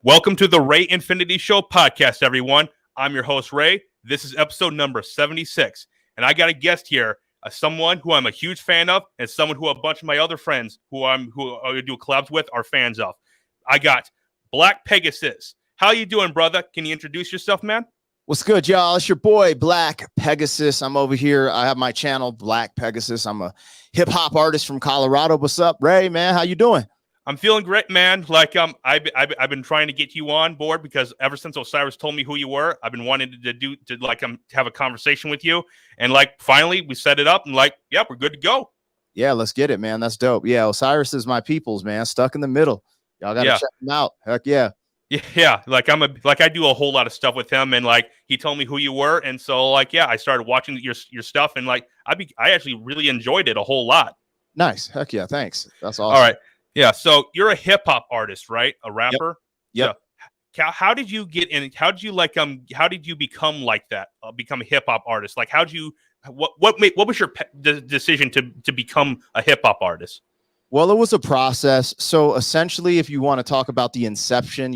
Welcome to the Ray Infinity Show podcast, everyone. I'm your host, Ray. This is episode number 76. And I got a guest here, someone who I'm a huge fan of, and someone who a bunch of my other friends who I do collabs with are fans of. I got Black Pegasus. How you doing, brother? Can you introduce yourself, man? What's good, y'all? It's your boy, Black Pegasus. I'm over here. I have my channel, Black Pegasus. I'm a hip-hop artist from Colorado. What's up, Ray, man? How you doing? I'm feeling great, man. I've been trying to get you on board because ever since Osiris told me who you were, I've been wanting to have a conversation with you. And finally we set it up and yeah, we're good to go. Yeah, let's get it, man. That's dope. Yeah, Osiris is my peoples, man. Stuck in the middle. Y'all gotta check him out. Heck yeah. Yeah, I do a whole lot of stuff with him, and he told me who you were, and so I started watching your stuff, and I actually really enjoyed it a whole lot. Nice. Heck yeah, thanks. That's awesome. All right. Yeah, so you're a hip hop artist, right? A rapper? Yep. So how did you get in? How did you become like that? Become a hip hop artist? What was your decision to become a hip hop artist? Well, it was a process. So essentially, if you want to talk about the inception,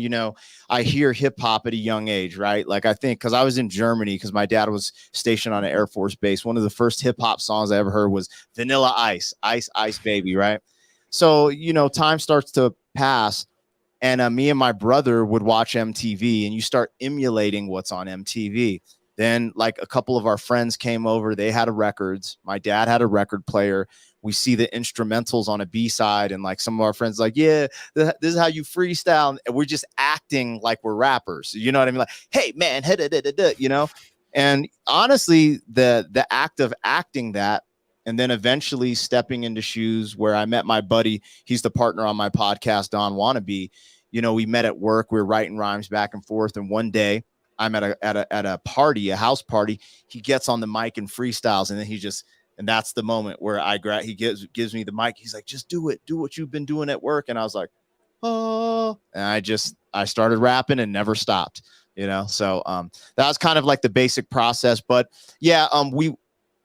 I hear hip hop at a young age, right? I think because I was in Germany because my dad was stationed on an Air Force base. One of the first hip hop songs I ever heard was Vanilla Ice, Ice, Ice Baby, right? So, time starts to pass, and me and my brother would watch MTV, and you start emulating what's on MTV. Then, a couple of our friends came over. They had records. My dad had a record player. We see the instrumentals on a B-side, and some of our friends yeah, this is how you freestyle. And we're just acting like we're rappers. You know what I mean? Hey, man, And honestly, the act of acting that, and then eventually stepping into shoes where I met my buddy. He's the partner on my podcast, Don Wannabe. We met at work. We were writing rhymes back and forth. And one day I'm at a party, a house party. He gets on the mic and freestyles. And then and that's the moment where he gives me the mic. He's like, just do it. Do what you've been doing at work. And I was like, oh, and I started rapping and never stopped, So that was kind of the basic process. But yeah,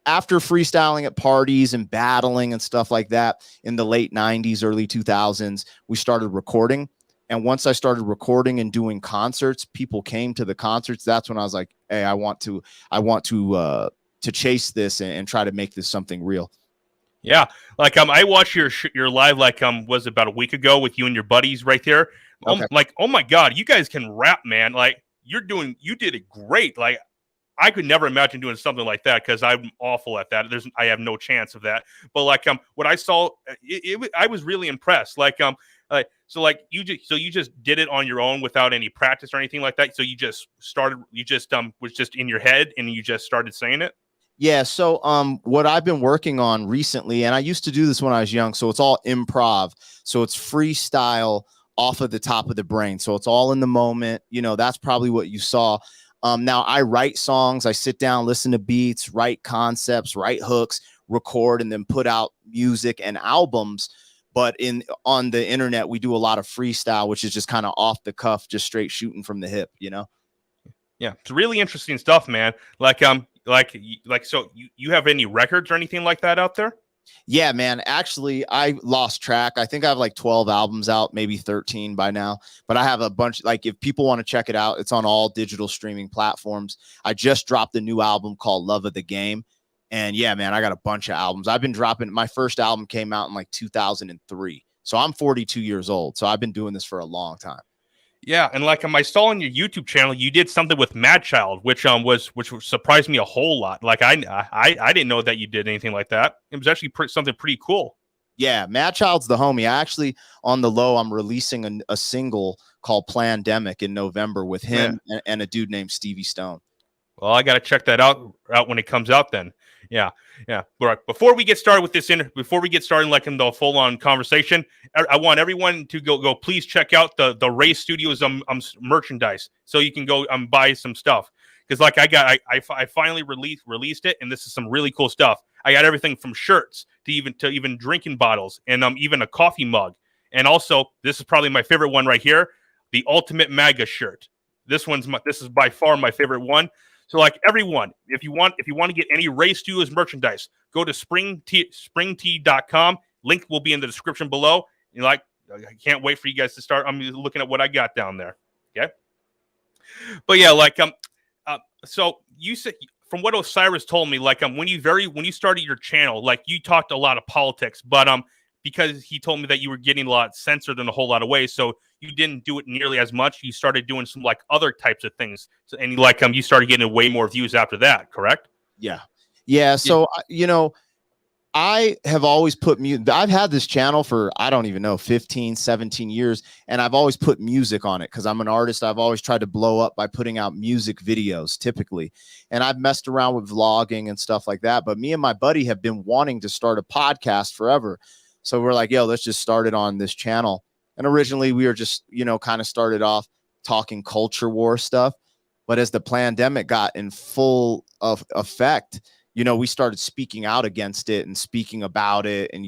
after freestyling at parties and battling and stuff like that in the late 90s, early 2000s, we started recording. And once I started recording and doing concerts, people came to the concerts. That's when I was like, hey, I want to chase this and try to make this something real. Yeah. I watched your live, was about a week ago with you and your buddies right there. Okay. Oh my God, you guys can rap, man. You did it great. I could never imagine doing something like that because I'm awful at that. I have no chance of that. But what I saw, I was really impressed. So you just did it on your own without any practice or anything like that. So you just started. You just was just in your head and you just started saying it. Yeah. So what I've been working on recently, and I used to do this when I was young. So it's all improv. So it's freestyle off of the top of the brain. So it's all in the moment. That's probably what you saw. Now I write songs, I sit down, listen to beats, write concepts, write hooks, record, and then put out music and albums. But on the internet, we do a lot of freestyle, which is just kind of off the cuff, just straight shooting from the hip, Yeah, it's really interesting stuff, man. So you have any records or anything like that out there? Yeah, man. Actually, I lost track. I think I have 12 albums out, maybe 13 by now. But I have a bunch. If people want to check it out, it's on all digital streaming platforms. I just dropped a new album called Love of the Game. And yeah, man, I got a bunch of albums. I've been dropping. My first album came out in 2003. So I'm 42 years old. So I've been doing this for a long time. Yeah, and I saw on your YouTube channel, you did something with Mad Child, which surprised me a whole lot. I didn't know that you did anything like that. It was actually something pretty cool. Yeah, Mad Child's the homie. I actually, on the low, I'm releasing a single called Plandemic in November with him and a dude named Stevie Stone. Well, I got to check that out when it comes out then. Yeah. But before we get started with this, before we get started in the full-on conversation, I want everyone to go. Please check out the Ray Studios merchandise so you can go buy some stuff because I finally released it, and this is some really cool stuff. I got everything from shirts to even drinking bottles and even a coffee mug, and also this is probably my favorite one right here, the Ultimate MAGA shirt. This is by far my favorite one. So everyone, if you want to get any Ray Studios merchandise, go to springtea.com. Link will be in the description below. I can't wait for you guys to start. I'm looking at what I got down there. Okay. But yeah, like so you said, from what Osiris told me, like when you started your channel, like you talked a lot of politics, but because he told me that you were getting a lot censored in a whole lot of ways, so you didn't do it nearly as much. You started doing some like other types of things, so, and like you started getting way more views after that, correct? Yeah. Yeah. Yeah. So, I have always put music. I've had this channel for, I don't even know, 15, 17 years. And I've always put music on it because I'm an artist. I've always tried to blow up by putting out music videos typically. And I've messed around with vlogging and stuff like that. But me and my buddy have been wanting to start a podcast forever. So we're like, yo, let's just start it on this channel. And originally we were just, kind of started off talking culture war stuff. But as the pandemic got in full of effect, we started speaking out against it and speaking about it and,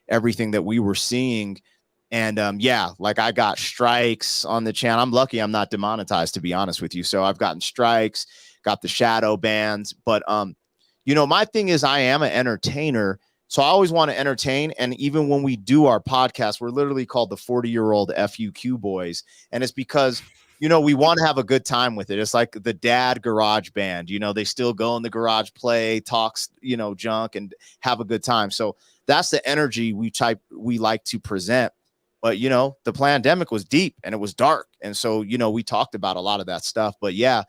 everything that we were seeing. And like I got strikes on the channel. I'm lucky I'm not demonetized, to be honest with you. So I've gotten strikes, got the shadow bans. But, my thing is I am an entertainer. So I always want to entertain. And even when we do our podcast, we're literally called the 40-year-old FUQ boys. And it's because we want to have a good time with it. It's like the dad garage band, they still go in the garage, play, talks, junk and have a good time. So that's the energy we like to present. But, the pandemic was deep and it was dark. And so, we talked about a lot of that stuff. But yeah,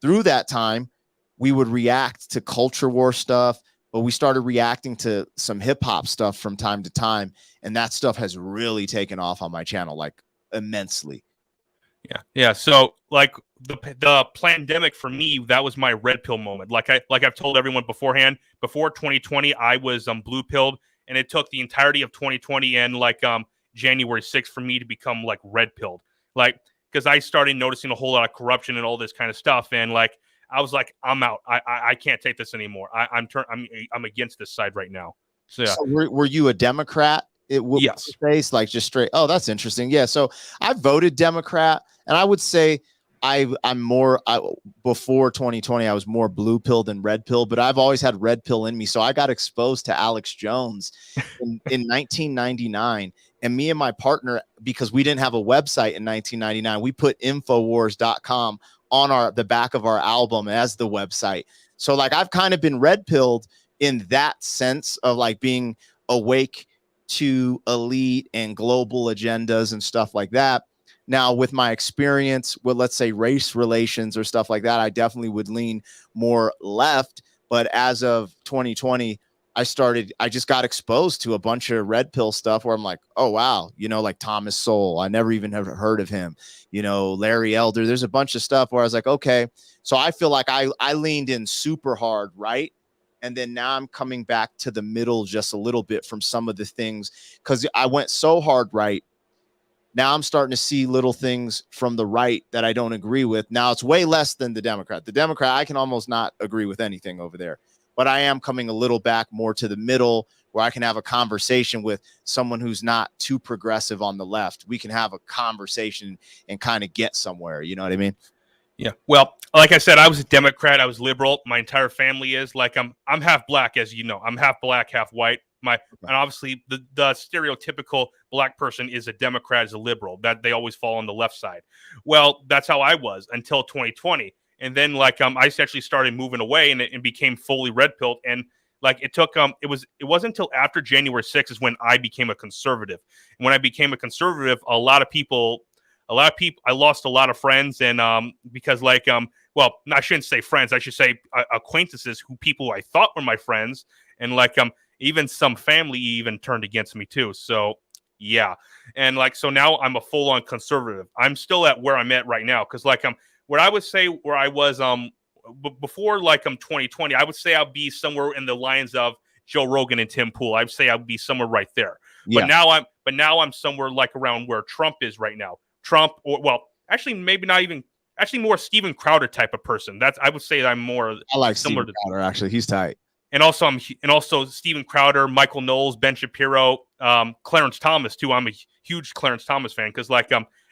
through that time, we would react to culture war stuff, but we started reacting to some hip hop stuff from time to time. And that stuff has really taken off on my channel, like immensely. Yeah. So like the pandemic for me, that was my red pill moment. Like I've told everyone beforehand, before 2020, I was blue pilled, and it took the entirety of 2020 and like January 6th for me to become like red pilled. Like, because I started noticing a whole lot of corruption and all this kind of stuff, and like I was like, I'm out. I can't take this anymore. I'm against this side right now. So yeah. So were you a Democrat? Yes. Face like just straight. Oh, that's interesting. Yeah. So I voted Democrat, and I would say I'm more before 2020. I was more blue pill than red pill, but I've always had red pill in me. So I got exposed to Alex Jones in 1999, and me and my partner, because we didn't have a website in 1999, we put Infowars.com on the back of our album as the website. So like I've kind of been red pilled in that sense of like being awake to elite and global agendas and stuff like that. Now, with my experience with, let's say, race relations or stuff like that, I definitely would lean more left. But as of 2020, I just got exposed to a bunch of red pill stuff where I'm like, oh, wow, like Thomas Sowell. I never even have heard of him. Larry Elder. There's a bunch of stuff where I was like, okay. So I feel like I leaned in super hard, right? And then now I'm coming back to the middle just a little bit from some of the things because I went so hard right. Now I'm starting to see little things from the right that I don't agree with. Now it's way less than the Democrat. The Democrat, I can almost not agree with anything over there. But I am coming a little back more to the middle where I can have a conversation with someone who's not too progressive on the left. We can have a conversation and kind of get somewhere. You know what I mean? Yeah. Well, like I said, I was a Democrat. I was liberal. My entire family is. Like I'm half black, as you know. I'm half black, half white. And obviously the stereotypical black person is a Democrat, is a liberal. That they always fall on the left side. Well, that's how I was until 2020. And then like I actually started moving away and became fully red pilled. And like it took it wasn't until after January 6th is when I became a conservative. And when I became a conservative, a lot of people, I lost a lot of friends, and because like well, I shouldn't say friends, I should say acquaintances, people I thought were my friends, and like even some family even turned against me too. So yeah, and like so now I'm a full on conservative. I'm still at where I'm at right now because like where I would say where I was before like 2020, I would say I'll be somewhere in the lines of Joe Rogan and Tim Pool. I'd say I'd be somewhere right there. Yeah. But now I'm somewhere like around where Trump is right now. Trump, or well, actually, maybe not even. Actually, more Steven Crowder type of person. That's I would say I'm more. I like Steven Crowder. Actually, he's tight. And also Steven Crowder, Michael Knowles, Ben Shapiro, Clarence Thomas too. I'm a huge Clarence Thomas fan because like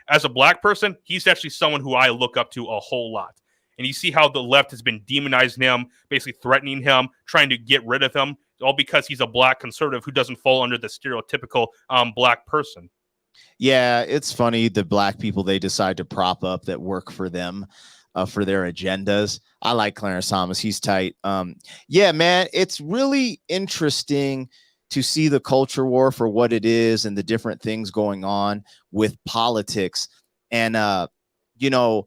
as a black person, he's actually someone who I look up to a whole lot. And you see how the left has been demonizing him, basically threatening him, trying to get rid of him, all because he's a black conservative who doesn't fall under the stereotypical black person. Yeah, it's funny the black people they decide to prop up that work for them, for their agendas. I like Clarence Thomas; he's tight. Yeah, man, it's really interesting to see the culture war for what it is and the different things going on with politics. And you know,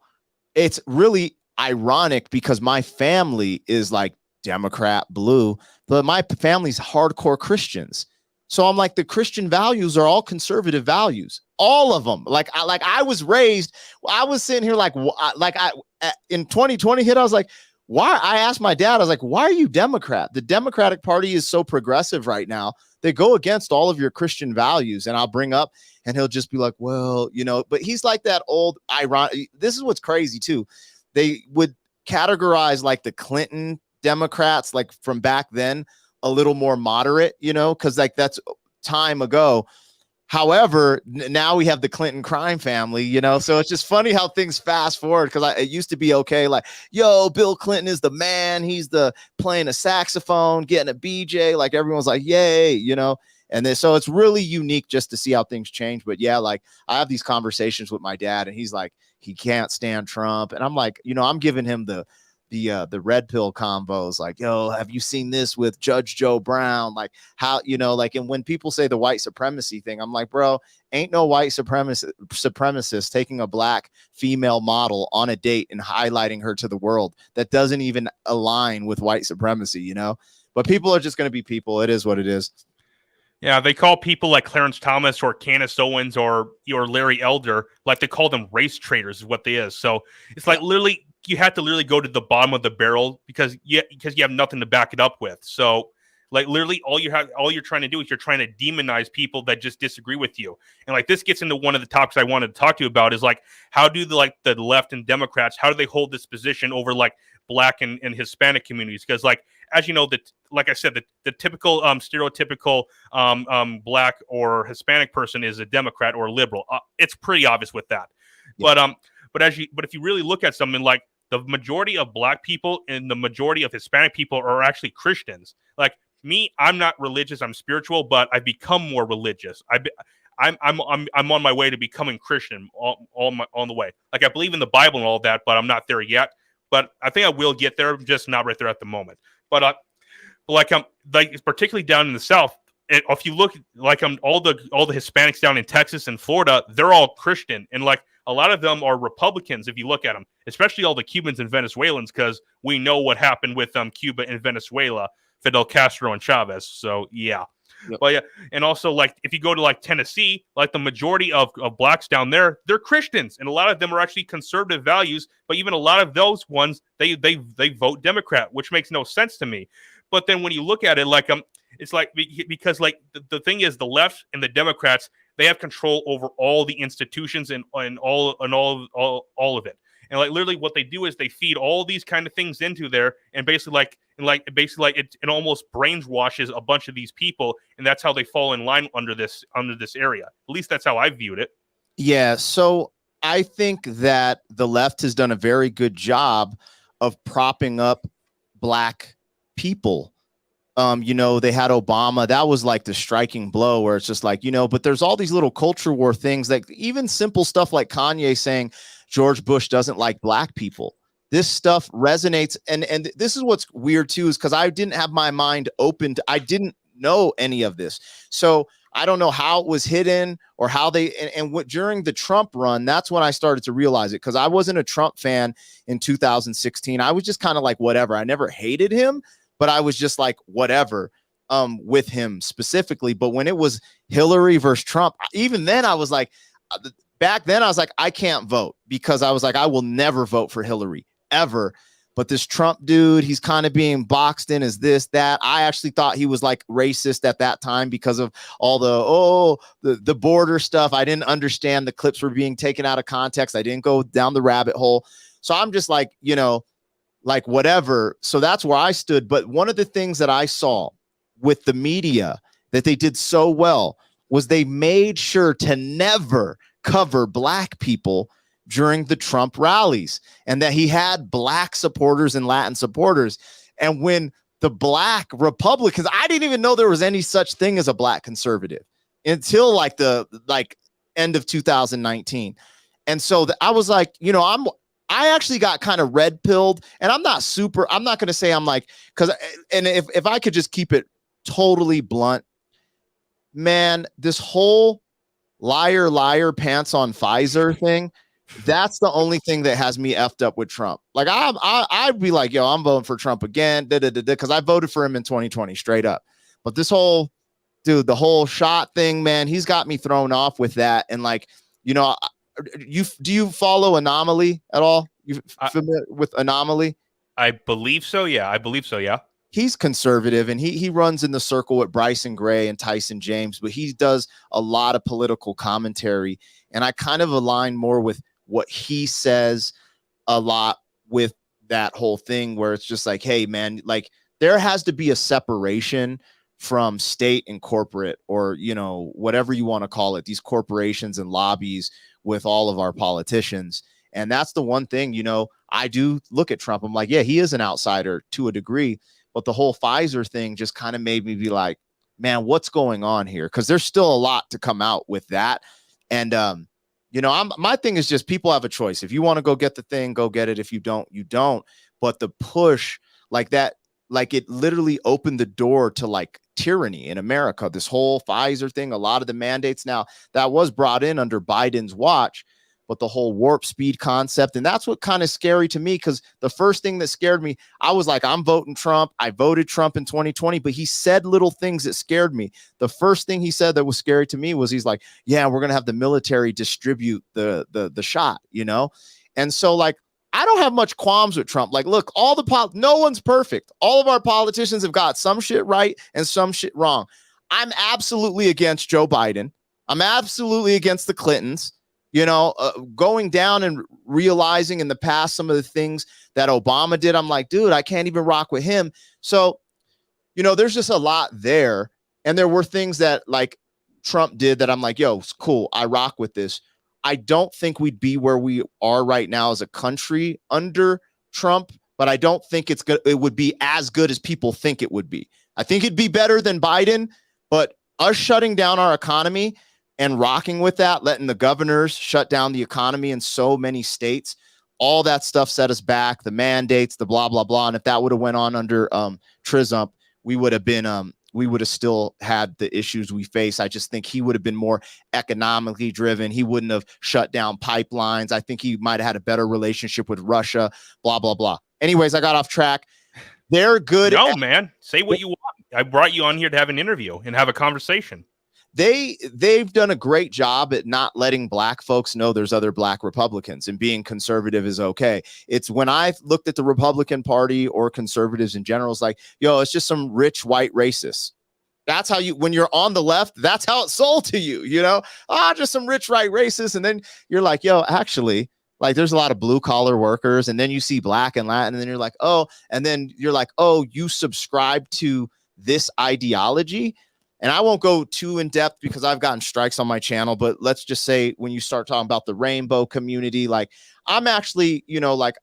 it's really ironic because my family is like Democrat, blue, but my family's hardcore Christians. So I'm like, the Christian values are all conservative values, all of them. I was raised, I was sitting here in 2020 hit, I was like, why? I asked my dad, I was like, why are you Democrat? The Democratic Party is so progressive right now. They go against all of your Christian values. And I'll bring up, and he'll just be like, well, but he's like that old ironic. This is what's crazy too. They would categorize like the Clinton Democrats, like from back then, a little more moderate, because like that's time ago. However, now we have the Clinton crime family, so it's just funny how things fast forward, because it used to be okay, like, yo, Bill Clinton is the man. He's the playing a saxophone, getting a BJ, like everyone's like, yay, and then, so it's really unique just to see how things change. But yeah, like I have these conversations with my dad, and he's like, he can't stand Trump, and I'm like, I'm giving him the red pill combos, like, yo, have you seen this with Judge Joe Brown? Like how, like, and when people say the white supremacy thing, I'm like, bro, ain't no white supremacist taking a black female model on a date and highlighting her to the world. That doesn't even align with white supremacy, but people are just going to be people. It is what it is. Yeah, they call people like Clarence Thomas or Candace Owens or Larry Elder, like they call them race traitors is what they is. So it's like literally you have to literally go to the bottom of the barrel because you have nothing to back it up with. So like literally all you're trying to do is you're trying to demonize people that just disagree with you. And like this gets into one of the topics I wanted to talk to you about is like how do the left and Democrats, how do they hold this position over like black and Hispanic communities? Because like as you know, like I said, the typical stereotypical black or Hispanic person is a Democrat or a liberal. It's pretty obvious with that. Yeah. But if you really look at something like the majority of black people and the majority of Hispanic people are actually Christians. Like me, I'm not religious. I'm spiritual, but I've become more religious. I'm on my way to becoming Christian on the way. Like I believe in the Bible and all that, but I'm not there yet. But I think I will get there. I'm just not right there at the moment. But like particularly down in the South, if you look like all the Hispanics down in Texas and Florida, they're all Christian, and like a lot of them are Republicans. If you look at them, especially all the Cubans and Venezuelans, because we know what happened with Cuba and Venezuela, Fidel Castro and Chavez. So yeah. Yep. But yeah, and also like if you go to like Tennessee, like the majority of blacks down there, they're Christians, and a lot of them are actually conservative values. But even a lot of those ones, they vote Democrat, which makes no sense to me. But then when you look at it, like it's like because like the thing is the left and the Democrats, they have control over all the institutions and all of it. And like literally what they do is they feed all these kind of things into there and basically it almost brainwashes a bunch of these people, and that's how they fall in line under this area. At least that's how I viewed it. Yeah, so I think that the left has done a very good job of propping up black people. They had Obama. That was like the striking blow where it's just like, but there's all these little culture war things, like even simple stuff like Kanye saying George Bush doesn't like black people. This stuff resonates. And this is what's weird too, is because I didn't have my mind open I didn't know any of this. So I don't know how it was hidden or how during the Trump run, that's when I started to realize it, because I wasn't a Trump fan in 2016. I was just kind of like, whatever. I never hated him, but I was just like, whatever, with him specifically. But when it was Hillary versus Trump, even then I was like, back then I was like, I can't vote, because I was like, I will never vote for Hillary ever. But this Trump dude, he's kind of being boxed in as this, that. I actually thought he was like racist at that time because of all the border stuff. I didn't understand the clips were being taken out of context. I didn't go down the rabbit hole. So I'm just like, like whatever. So that's where I stood. But one of the things that I saw with the media that they did so well was they made sure to never cover black people during the Trump rallies, and that he had black supporters and Latin supporters. And when the black Republicans, I didn't even know there was any such thing as a black conservative until end of 2019. And so I was like, I actually got kind of red pilled, and I'm not going to say I'm like, and if I could just keep it totally blunt, man, this whole liar pants on Pfizer thing, that's the only thing that has me effed up with Trump. Like I'd be like, yo, I'm voting for Trump again, because I voted for him in 2020 straight up. But this whole the whole shot thing, man, he's got me thrown off with that. And like, do you follow Anomaly at all? You familiar with Anomaly? I believe so. Yeah, I believe so. Yeah. He's conservative, and he runs in the circle with Bryson Gray and Tyson James, but he does a lot of political commentary. And I kind of align more with what he says a lot with that whole thing, where it's just like, hey, man, like there has to be a separation from state and corporate, or, whatever you want to call it, these corporations and lobbies with all of our politicians. And that's the one thing, I do look at Trump. I'm like, yeah, he is an outsider to a degree. But the whole Pfizer thing just kind of made me be like, man, what's going on here? Because there's still a lot to come out with that. And, my thing is just people have a choice. If you want to go get the thing, go get it. If you don't, you don't. But the push like that, like it literally opened the door to like tyranny in America. This whole Pfizer thing, a lot of the mandates now that was brought in under Biden's watch, but the whole warp speed concept. And that's what kind of scary to me, because the first thing that scared me, I was like, I'm voting Trump. I voted Trump in 2020, but he said little things that scared me. The first thing he said that was scary to me was he's like, yeah, we're going to have the military distribute the shot, And so like, I don't have much qualms with Trump. Like, look, no one's perfect. All of our politicians have got some shit right and some shit wrong. I'm absolutely against Joe Biden. I'm absolutely against the Clintons. Going down and realizing in the past some of the things that Obama did, I'm like, dude, I can't even rock with him. So, there's just a lot there. And there were things that like Trump did that I'm like, yo, it's cool. I rock with this. I don't think we'd be where we are right now as a country under Trump, but I don't think it would be as good as people think it would be. I think it'd be better than Biden, but us shutting down our economy and rocking with that, letting the governors shut down the economy in so many states, all that stuff set us back, the mandates, the blah, blah, blah. And if that would have went on under Trump, we would have still had the issues we face. I just think he would have been more economically driven. He wouldn't have shut down pipelines. I think he might have had a better relationship with Russia, blah, blah, blah. Anyways, I got off track. They're good. No, man, say what you want. I brought you on here to have an interview and have a conversation. They've done a great job at not letting black folks know there's other black Republicans, and being conservative is okay. It's when I looked at the Republican Party or conservatives in general, it's like, yo, it's just some rich white racists. That's how when you're on the left, that's how it's sold to you, just some rich white racists. And then you're like, yo, actually, like there's a lot of blue collar workers. And then you see black and Latin, and then you're like, oh, and then you're like, oh, you subscribe to this ideology. And I won't go too in depth because I've gotten strikes on my channel, but let's just say when you start talking about the rainbow community, like I'm actually,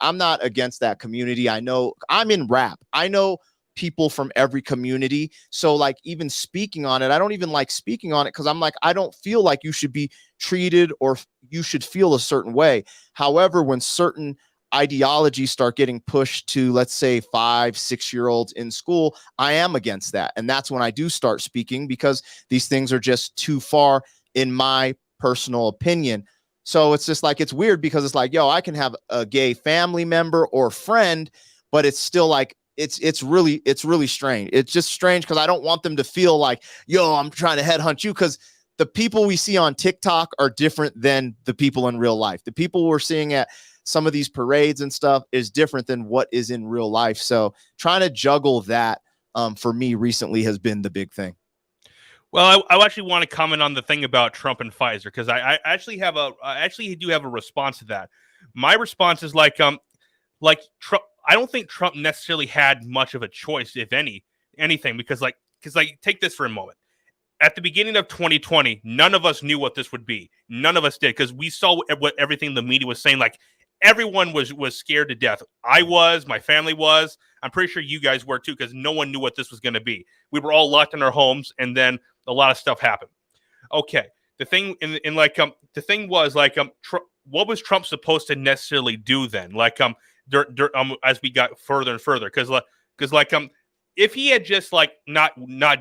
I'm not against that community. I know I'm in rap. I know people from every community. So like even speaking on it, I don't even like speaking on it because I'm like, I don't feel like you should be treated or you should feel a certain way. However, when certain ideologies start getting pushed to, let's say, 5-6-year-olds in school, I am against that. And that's when I do start speaking, because these things are just too far in my personal opinion. So it's just like, it's weird because it's like, yo, I can have a gay family member or friend, but it's still like, it's really strange. It's just strange because I don't want them to feel like, yo, I'm trying to headhunt you, because the people we see on TikTok are different than the people in real life. The people we're seeing at some of these parades and stuff is different than what is in real life. So trying to juggle that for me recently has been the big thing. Well, I actually want to comment on the thing about Trump and Pfizer, because I actually do have a response to that. My response is like Trump. I don't think Trump necessarily had much of a choice, if anything, because take this for a moment. At the beginning of 2020, none of us knew what this would be. None of us did, because we saw what everything the media was saying. Like everyone was scared to death. I was, my family was. I'm pretty sure you guys were too, because no one knew what this was going to be. We were all locked in our homes, and then a lot of stuff happened. Okay, the thing in like the thing was like what was Trump supposed to necessarily do then? Like as we got further and further, because like if he had just like not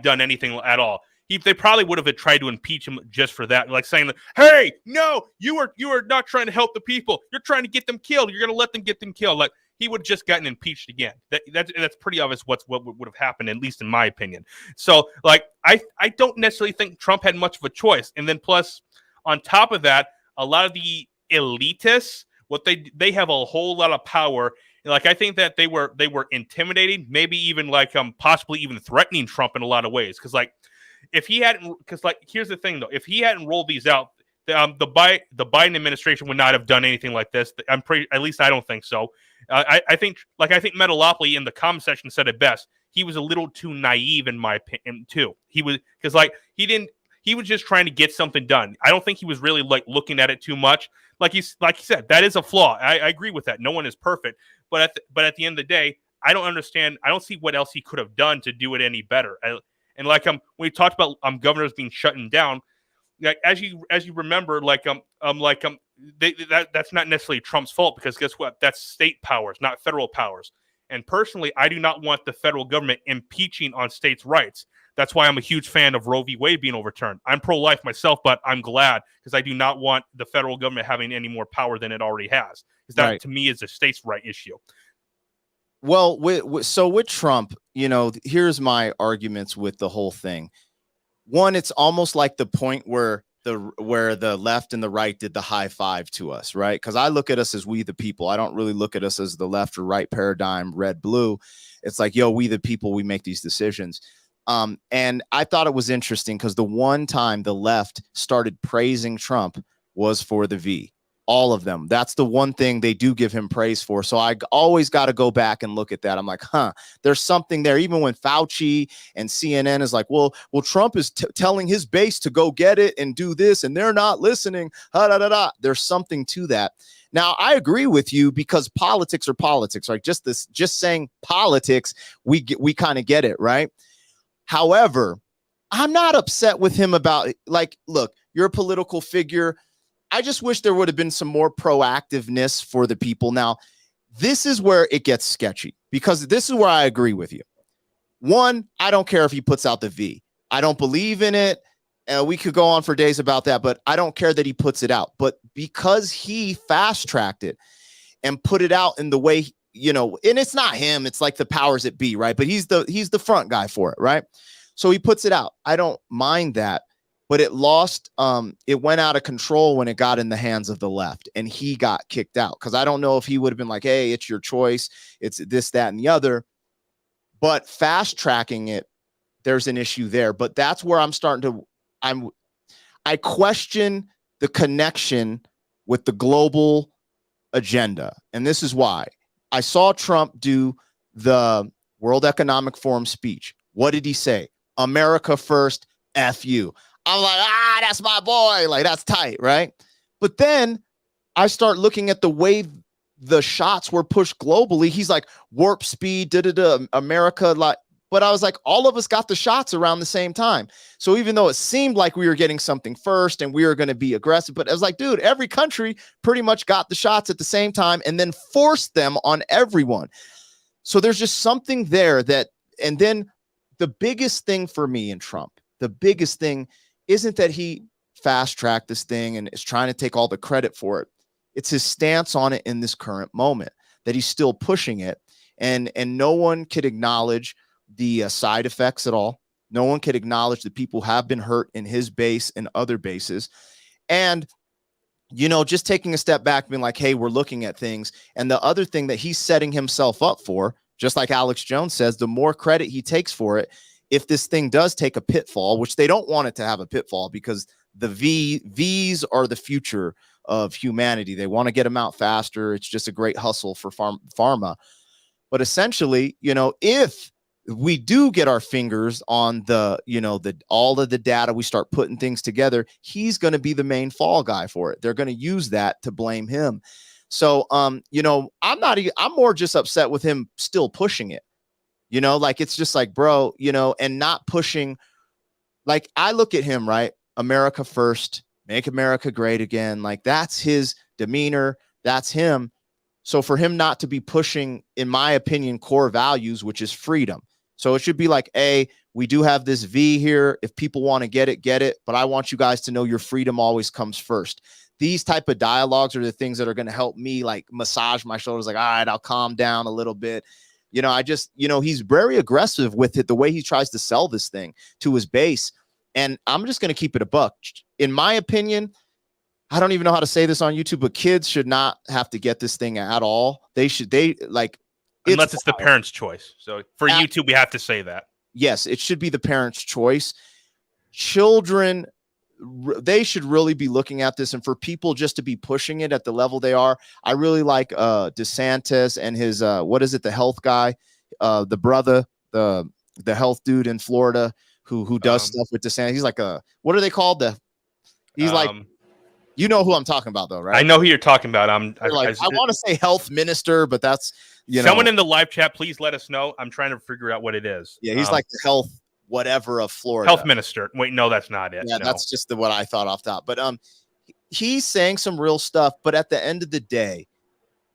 done anything at all, they probably would have tried to impeach him just for that, like saying, "Hey, no, you are not trying to help the people. You're trying to get them killed. You're going to let them get them killed." Like he would have just gotten impeached again. That's pretty obvious what would have happened, at least in my opinion. So like I don't necessarily think Trump had much of a choice. And then plus on top of that, a lot of the elitists, what they have a whole lot of power. Like I think that they were intimidating, maybe even like possibly even threatening Trump in a lot of ways. Because like if he hadn't, because like here's the thing though, if he hadn't rolled these out, the Biden administration would not have done anything like this. At least I don't think so. I think Metalopoly in the comment section said it best. He was a little too naive in my opinion too. He was because like he was just trying to get something done. I don't think he was really like looking at it too much. Like he said, that is a flaw. I agree with that. No one is perfect, but at the end of the day, I don't understand. I don't see what else he could have done to do it any better. And like when we talked about governors being shutting down, like as you remember, that's not necessarily Trump's fault, because guess what? That's state powers, not federal powers. And personally, I do not want the federal government impeaching on states' rights. That's why I'm a huge fan of Roe v. Wade being overturned. I'm pro-life myself, but I'm glad, because I do not want the federal government having any more power than it already has. Because that, right, to me, is a states' right issue. Well, with Trump, here's my arguments with the whole thing. One, it's almost like the point where the left and the right did the high five to us, right? Because I look at us as we the people. I don't really look at us as the left or right paradigm, red, blue. It's like, yo, we the people, we make these decisions. And I thought it was interesting because the one time the left started praising Trump was for the V. All of them. That's the one thing they do give him praise for. So I always got to go back and look at that. I'm like, there's something there. Even when Fauci and CNN is like, well, Trump is telling his base to go get it and do this, and they're not listening. There's something to that. Now, I agree with you, because politics are politics, right? Just saying politics, we kind of get it, right? However, I'm not upset with him about, like, look, you're a political figure. I just wish there would have been some more proactiveness for the people. Now, this is where it gets sketchy, because this is where I agree with you. One, I don't care if he puts out the V. I don't believe in it. We could go on for days about that, but I don't care that he puts it out. But because he fast-tracked it and put it out in the way, and it's not him, it's like the powers that be, right? But he's the front guy for it, right? So he puts it out. I don't mind that. But it went out of control when it got in the hands of the left, and he got kicked out. Because I don't know if he would have been like, hey, it's your choice. It's this, that, and the other. But fast tracking it, there's an issue there. But that's where I question the connection with the global agenda. And this is why. I saw Trump do the World Economic Forum speech. What did he say? America first, F you. I'm like, that's my boy. Like, that's tight, right? But then I start looking at the way the shots were pushed globally. He's like, warp speed, America. Like, but I was like, all of us got the shots around the same time. So even though it seemed like we were getting something first and we were going to be aggressive, but I was like, dude, every country pretty much got the shots at the same time and then forced them on everyone. So there's just something there and then the biggest thing for me in Trump, the biggest thing isn't that he fast-tracked this thing and is trying to take all the credit for it. It's his stance on it in this current moment, that he's still pushing it. And no one could acknowledge the side effects at all. No one could acknowledge that people have been hurt in his base and other bases. And, just taking a step back, being like, hey, we're looking at things. And the other thing that he's setting himself up for, just like Alex Jones says, the more credit he takes for it, if this thing does take a pitfall, which they don't want it to have a pitfall, because the V's are the future of humanity. They want to get them out faster. It's just a great hustle for pharma. But essentially, if we do get our fingers on all of the data, we start putting things together, he's going to be the main fall guy for it. They're going to use that to blame him. So, I'm more just upset with him still pushing it. Like, it's just like, bro, and not pushing. Like, I look at him, right? America first, make America great again. Like that's his demeanor. That's him. So for him not to be pushing, in my opinion, core values, which is freedom. So it should be like, A, we do have this V here. If people want to get it, get it. But I want you guys to know your freedom always comes first. These type of dialogues are the things that are going to help me like massage my shoulders. Like, all right, I'll calm down a little bit. You know, I just, you know, he's very aggressive with it, the way he tries to sell this thing to his base. And I'm just going to keep it a buck. In my opinion, I don't even know how to say this on YouTube, but kids should not have to get this thing at all. They like, unless it's the parents' choice. So for YouTube, we have to say that. Yes, it should be the parents' choice. Children, they should really be looking at this. And for people just to be pushing it at the level they are, I really like DeSantis and his, what is it, the health guy, the brother, the health dude in Florida who does stuff with DeSantis. He's like what are they called? He's like, you know who I'm talking about, though, right? I know who you're talking about. I want to say health minister, but that's, you know. Someone in the live chat, please let us know. I'm trying to figure out what it is. Yeah, he's like the health whatever of Florida. Health minister. Wait, no, that's not it. Yeah, no. That's just what I thought off top. But he's saying some real stuff. But at the end of the day,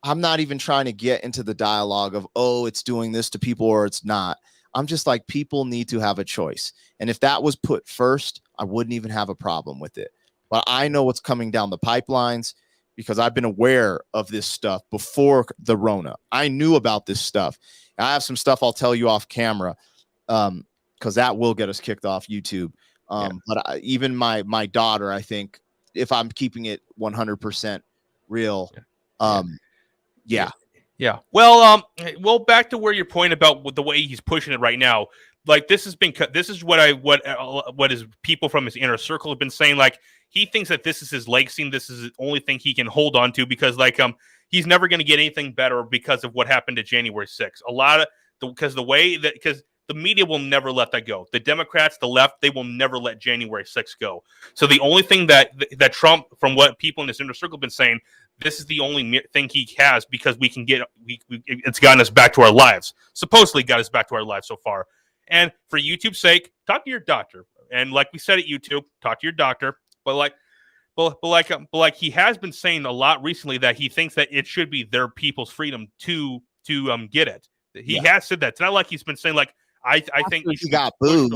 I'm not even trying to get into the dialogue of, oh, it's doing this to people or it's not. I'm just like, people need to have a choice. And if that was put first, I wouldn't even have a problem with it. But I know what's coming down the pipelines because I've been aware of this stuff before the Rona. I knew about this stuff. I have some stuff I'll tell you off camera because that will get us kicked off YouTube. But even my daughter, I think, if I'm keeping it 100% real, yeah. Well, back to where your point about the way he's pushing it right now. Like this is what is people from his inner circle have been saying. Like he thinks that this is his legacy and this is the only thing he can hold on to because he's never going to get anything better because of what happened to January 6th. Because the media will never let that go. The Democrats, the left, they will never let January 6th go. So the only thing that Trump, from what people in his inner circle have been saying, this is the only thing he has because it's gotten us back to our lives. Supposedly got us back to our lives so far. And for YouTube's sake, talk to your doctor. And like we said at YouTube, talk to your doctor. But he has been saying a lot recently that he thinks that it should be their people's freedom to get it. He has said that. It's not like he's been saying like I think he got booed.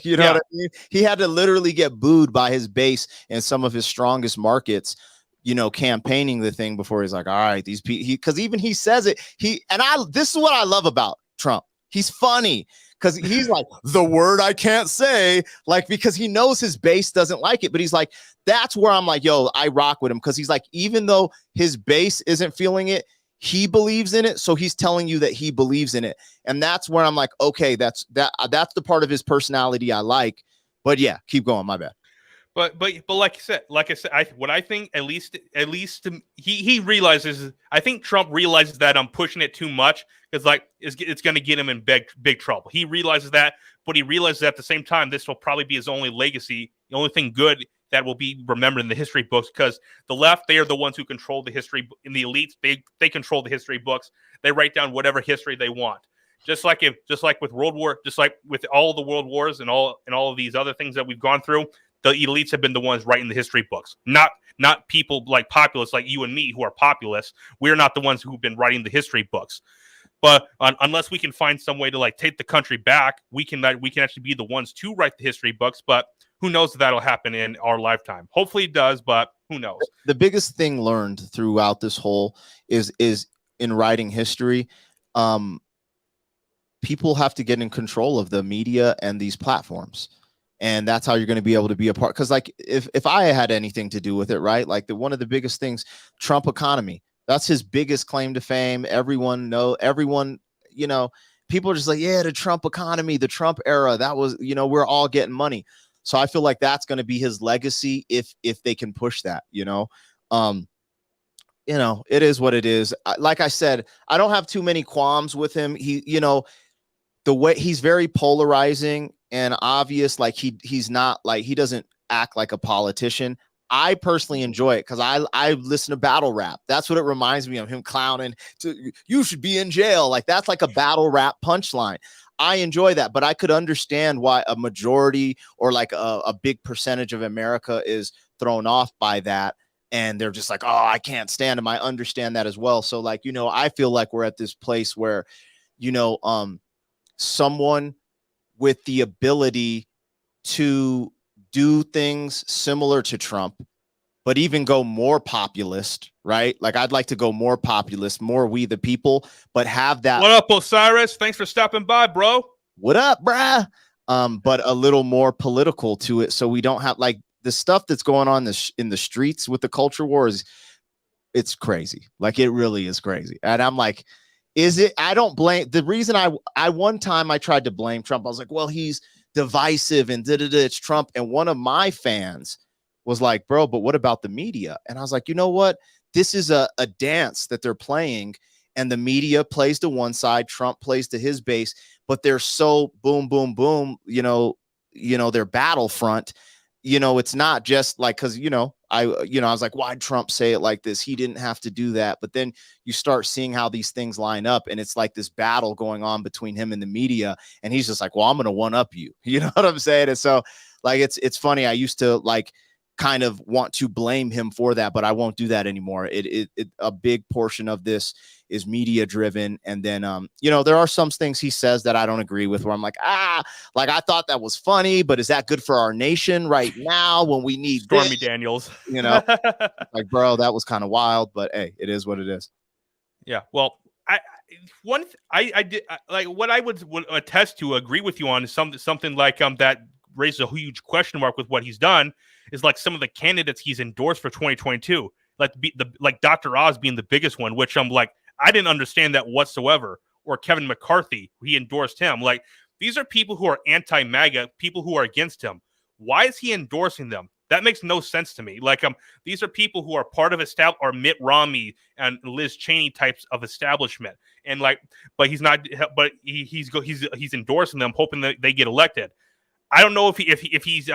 You know what I mean? He had to literally get booed by his base and some of his strongest markets. You know, campaigning the thing before he's like, all right, these people, because even he says it. This is what I love about Trump. He's funny because he's like, the word I can't say, like, because he knows his base doesn't like it. But he's like, that's where I'm like, yo, I rock with him. Because he's like, even though his base isn't feeling it, he believes in it. So he's telling you that he believes in it. And that's where I'm like, okay, that's the part of his personality I like. But yeah, keep going. My bad. But like I said, what I think at least he realizes. I think Trump realizes that I'm pushing it too much because it's going to get him in big trouble. He realizes that, but he realizes at the same time this will probably be his only legacy, the only thing good that will be remembered in the history books. Because the left, they are the ones who control the history. In the elites, they control the history books. They write down whatever history they want. Just like with World War, just like with all the world wars and all of these other things that we've gone through. The elites have been the ones writing the history books, not people like populists like you and me who are populists. We're not the ones who've been writing the history books. But unless we can find some way to take the country back, we can actually be the ones to write the history books. But who knows if that'll happen in our lifetime? Hopefully it does, but who knows? The biggest thing learned throughout this whole is in writing history. People have to get in control of the media and these platforms. And that's how you're going to be able to be a part. Because like if I had anything to do with it, right? Like one of the biggest things, Trump economy, that's his biggest claim to fame. Everyone, you know, people are just like, yeah, the Trump economy, the Trump era, that was, you know, we're all getting money. So I feel like that's going to be his legacy if they can push that, you know. You know, it is what it is. Like I said, I don't have too many qualms with him. He, you know, the way he's very polarizing and obvious, like he's not like, he doesn't act like a politician. I personally enjoy it because I listen to battle rap. That's what it reminds me of, him clowning to you should be in jail. Like that's like a battle rap punchline. I enjoy that, but I could understand why a majority or like a big percentage of America is thrown off by that. And they're just like, oh, I can't stand him. I understand that as well. So like, I feel like we're at this place where, someone with the ability to do things similar to Trump, but even go more populist, right? Like I'd like to go more populist, more we the people, but have that. What up, Osiris? Thanks for stopping by, bro. What up, bruh? But a little more political to it, so we don't have like the stuff that's going on in the streets with the culture wars. It's crazy. Like it really is crazy, and I'm like, is it? I don't blame. The reason I one time I tried to blame Trump. I was like, well, he's divisive and it's Trump. And one of my fans was like, bro, but what about the media? And I was like, you know what? This is a dance that they're playing, and the media plays to one side, Trump plays to his base, but they're so boom, boom, boom, their battlefront. It's not just like, because I was like, why'd Trump say it like this? He didn't have to do that. But then you start seeing how these things line up, and it's like this battle going on between him and the media, and he's just like, well, I'm gonna one up you. You know what I'm saying? And so like it's funny. I used to like kind of want to blame him for that, but I won't do that anymore. It a big portion of this is media driven. And then, there are some things he says that I don't agree with, where I'm like, like I thought that was funny, but is that good for our nation right now when we need Stormy this? Daniels? Like, bro, that was kind of wild, but hey, it is what it is. Yeah. Well, I did like what I would attest to, agree with you on, is something like that raises a huge question mark with what he's done, is like some of the candidates he's endorsed for 2022, like Dr. Oz being the biggest one, which I'm like, I didn't understand that whatsoever. Or Kevin McCarthy, he endorsed him. Like, these are people who are anti-MAGA, people who are against him. Why is he endorsing them? That makes no sense to me. Like, these are people who are part of or Mitt Romney and Liz Cheney types of establishment, and like, but he's not. But he's endorsing them, hoping that they get elected. I don't know if he's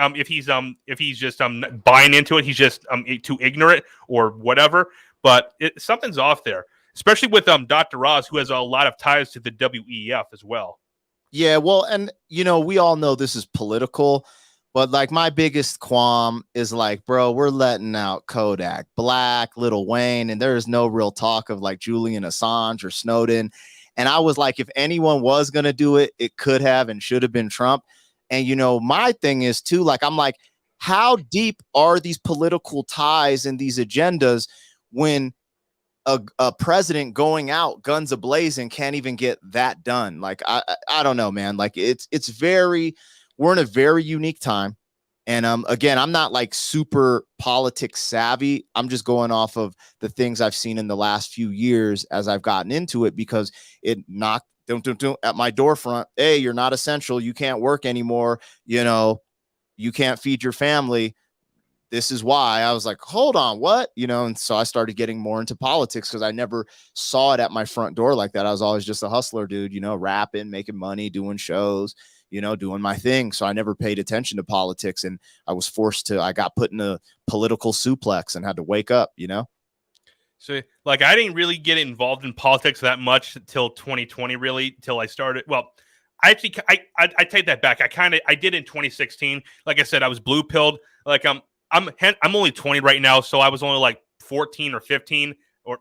just buying into it. He's just too ignorant or whatever. But something's off there, especially with Dr. Oz, who has a lot of ties to the WEF as well. Yeah, well, and we all know this is political, but like my biggest qualm is like, bro, we're letting out Kodak Black, Lil Wayne, and there is no real talk of like Julian Assange or Snowden. And I was like, if anyone was gonna do it, it could have and should have been Trump. And my thing is too, like, I'm like, how deep are these political ties and these agendas when a president going out guns a-blazing can't even get that done? Like, I don't know, man. Like, we're in a very unique time. And again, I'm not like super politics savvy. I'm just going off of the things I've seen in the last few years as I've gotten into it, because it knocked at my door front. Hey, you're not essential. You can't work anymore. You can't feed your family. This is why. I was like, hold on, what? And so I started getting more into politics because I never saw it at my front door like that. I was always just a hustler dude, rapping, making money, doing shows, doing my thing. So I never paid attention to politics, and I got put in a political suplex and had to wake up, So, like, I didn't really get involved in politics that much until 2020, really, till I started. Well, I take that back. I did in 2016. Like I said, I was blue pilled. Like, I'm only 20 right now, so I was only like 14 or 15, or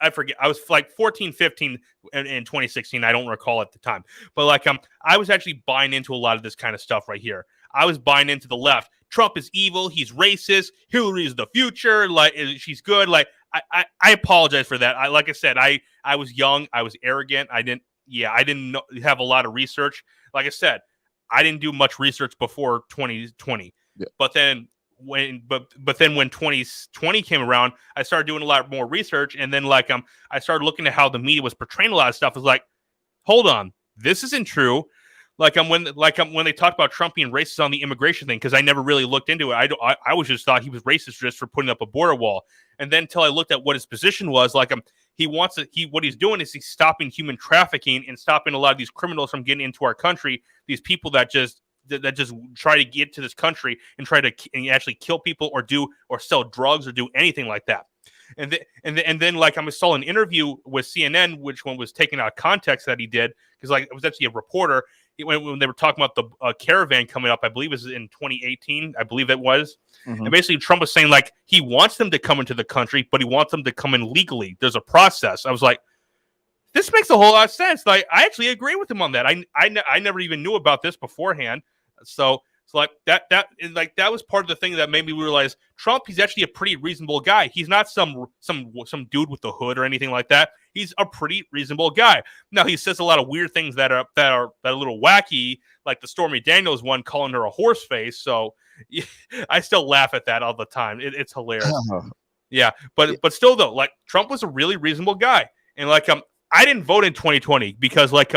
I forget. I was like 14, 15 in 2016. I don't recall at the time, but like, I was actually buying into a lot of this kind of stuff right here. I was buying into the left. Trump is evil. He's racist. Hillary is the future. Like, she's good. Like, I apologize for that. Like I said, I was young. I was arrogant. I didn't have a lot of research. Like I said, I didn't do much research before 2020. Yeah. But then when 2020 came around, I started doing a lot more research, and then like I started looking at how the media was portraying a lot of stuff. I was like, hold on, this isn't true. Like when they talked about Trump being racist on the immigration thing, because I never really looked into it. I always just thought he was racist just for putting up a border wall. And then until I looked at what his position was, like what he's doing is he's stopping human trafficking and stopping a lot of these criminals from getting into our country. These people that just that just try to get to this country and try to actually kill people or sell drugs or do anything like that. And then like I saw an interview with CNN, which one was taken out of context that he did, because like it was actually a reporter when they were talking about the caravan coming up. I believe it was in 2018. I believe it was. And basically Trump was saying like he wants them to come into the country, but he wants them to come in legally. There's a process. I was like, this makes a whole lot of sense. Like I actually agree with him on that. I never even knew about this beforehand. So like that was part of the thing that made me realize Trump, he's actually a pretty reasonable guy. He's not some dude with the hood or anything like that. He's a pretty reasonable guy. Now he says a lot of weird things that are a little wacky, like the Stormy Daniels one calling her a horse face. So yeah, I still laugh at that all the time. It's hilarious. Yeah, but still though, like Trump was a really reasonable guy, and like I didn't vote in 2020 because like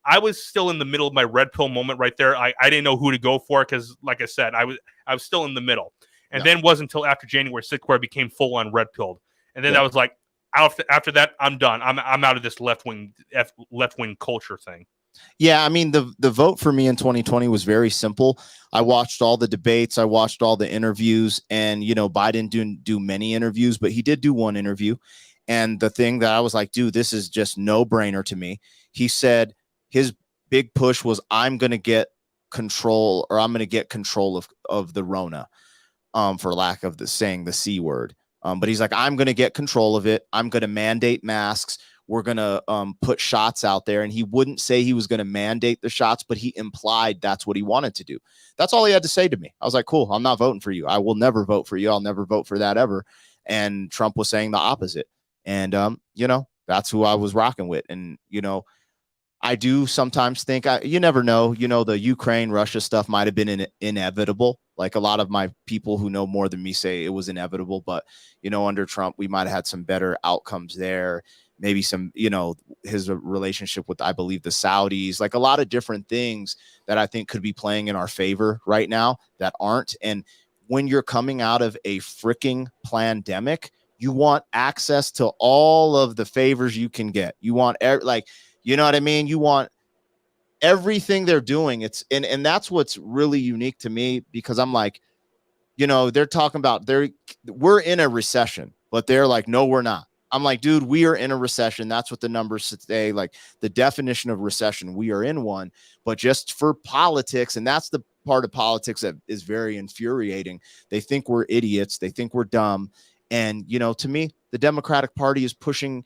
I was still in the middle of my red pill moment right there. I didn't know who to go for because, like I said, I was still in the middle. And then it wasn't until after January 6th where I became full on red pilled. And then I was like, after that, I'm done. I'm out of this left wing culture thing. Yeah, I mean the vote for me in 2020 was very simple. I watched all the debates, I watched all the interviews, and Biden didn't do many interviews, but he did do one interview. And the thing that I was like, dude, this is just no brainer to me. He said his big push was, I'm going to get control, or I'm going to get control of the Rona, for lack of saying the C word. But he's like, I'm going to get control of it. I'm going to mandate masks. We're going to put shots out there. And he wouldn't say he was going to mandate the shots, but he implied that's what he wanted to do. That's all he had to say to me. I was like, cool, I'm not voting for you. I will never vote for you. I'll never vote for that ever. And Trump was saying the opposite. And, that's who I was rocking with. And, I do sometimes think you never know, the Ukraine, Russia stuff might have been inevitable. Like a lot of my people who know more than me say it was inevitable, but under Trump, we might've had some better outcomes there. Maybe some, his relationship with, I believe, the Saudis, like a lot of different things that I think could be playing in our favor right now that aren't. And when you're coming out of a freaking pandemic, you want access to all of the favors you can get. You want you know what I mean? You want everything they're doing. And that's what's really unique to me, because I'm like, they're talking about we're in a recession, but they're like, no, we're not. I'm like, dude, we are in a recession. That's what the numbers say. Like the definition of recession, we are in one, but just for politics. And that's the part of politics that is very infuriating. They think we're idiots. They think we're dumb. And, to me, the Democratic Party is pushing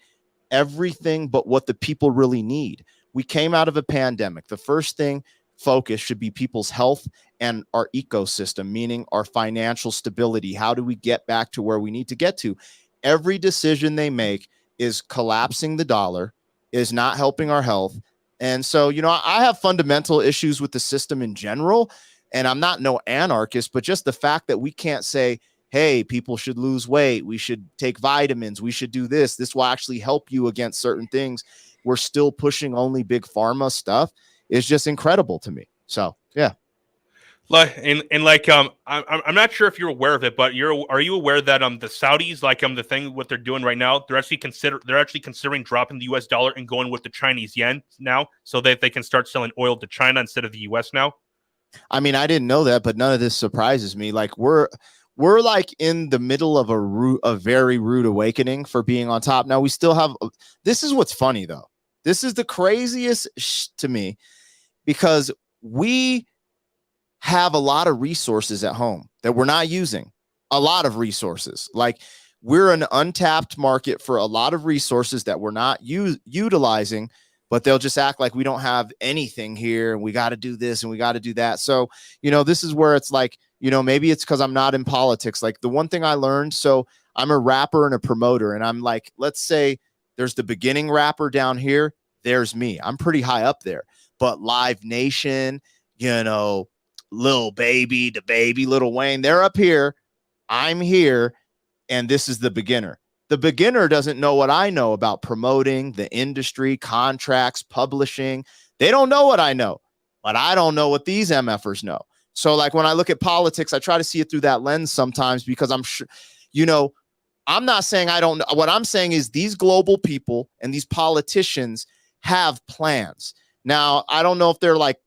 everything but what the people really need. We came out of a pandemic. The first thing focus should be people's health and our ecosystem, meaning our financial stability. How do we get back to where we need to get to? Every decision they make is collapsing the dollar, is not helping our health. And so, I have fundamental issues with the system in general, and I'm not no anarchist, but just the fact that we can't say, hey, people should lose weight, we should take vitamins, we should do this will actually help you against certain things. We're still pushing only big pharma stuff. Is just incredible to me. So yeah. I'm not sure if you're aware of it, but are you aware that the Saudis, the thing what they're doing right now, they're actually considering dropping the US dollar and going with the Chinese yen now, so that they can start selling oil to China instead of the US now? I mean, I didn't know that, but none of this surprises me. Like we're like in the middle of a very rude awakening for being on top. Now we still have, this is what's funny though. This is the craziest to me, because we have a lot of resources at home that we're not using. A lot of resources. Like we're an untapped market for a lot of resources that we're not utilizing, but they'll just act like we don't have anything here and we got to do this and we got to do that. So, this is where it's like, maybe it's because I'm not in politics. Like the one thing I learned, so I'm a rapper and a promoter, and I'm like, let's say there's the beginning rapper down here. There's me. I'm pretty high up there. But Live Nation, Lil Baby, the Baby, Lil Wayne, they're up here. I'm here. And this is the beginner. The beginner doesn't know what I know about promoting, the industry, contracts, publishing. They don't know what I know, but I don't know what these MFers know. So like when I look at politics, I try to see it through that lens sometimes, because I'm sure, I'm not saying I don't know. What I'm saying is these global people and these politicians have plans. Now, I don't know if they're like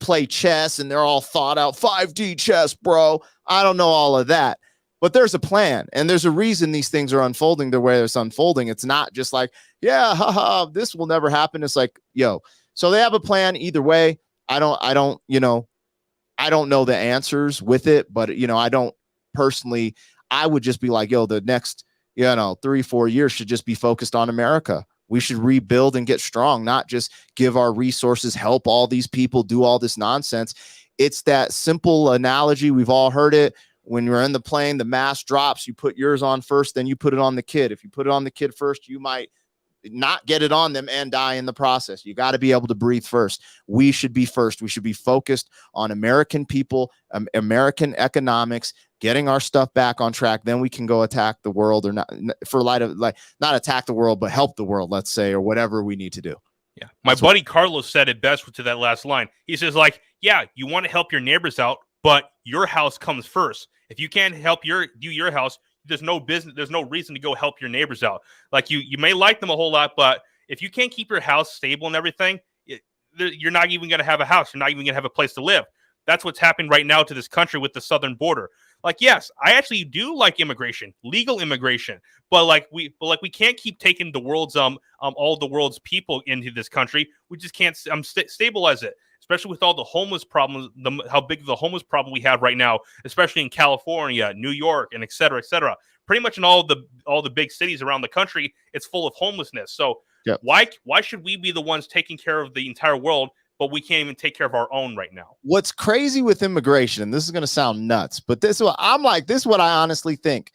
play chess and they're all thought out 5D chess, bro. I don't know all of that. But there's a plan, and there's a reason these things are unfolding the way it's unfolding. It's not just like, yeah, haha, this will never happen. It's like, yo, so they have a plan either way. I don't know the answers with it, but I don't personally, I would just be like, yo, the next, 3-4 years should just be focused on America. We should rebuild and get strong, not just give our resources, help all these people, do all this nonsense. It's that simple analogy. We've all heard it. When you're in the plane, the mask drops, you put yours on first, then you put it on the kid. If you put it on the kid first, you might not get it on them and die in the process. You got to be able to breathe first. We should be first. We should be focused on American people, American economics, getting our stuff back on track. Then we can go attack the world, or not, for light of like, not attack the world, but help the world, let's say, or whatever we need to do. Yeah. My buddy Carlos said it best to that last line. He says, like, yeah, you want to help your neighbors out, but your house comes first. If you can't help do your house, there's no reason to go help your neighbors out. Like you may like them a whole lot, but if you can't keep your house stable and everything, you're not even going to have a house. You're not even going to have a place to live. That's what's happening right now to this country with the southern border. Like, yes, I actually do like immigration, legal immigration, but we can't keep taking the world's all the world's people into this country. We just can't stabilize it, especially with all the homeless problems, how big the homeless problem we have right now, especially in California, New York, and et cetera, et cetera. Pretty much in all the big cities around the country, it's full of homelessness. So yep. Why should we be the ones taking care of the entire world, but we can't even take care of our own right now? What's crazy with immigration, and this is going to sound nuts, but this is what I honestly think.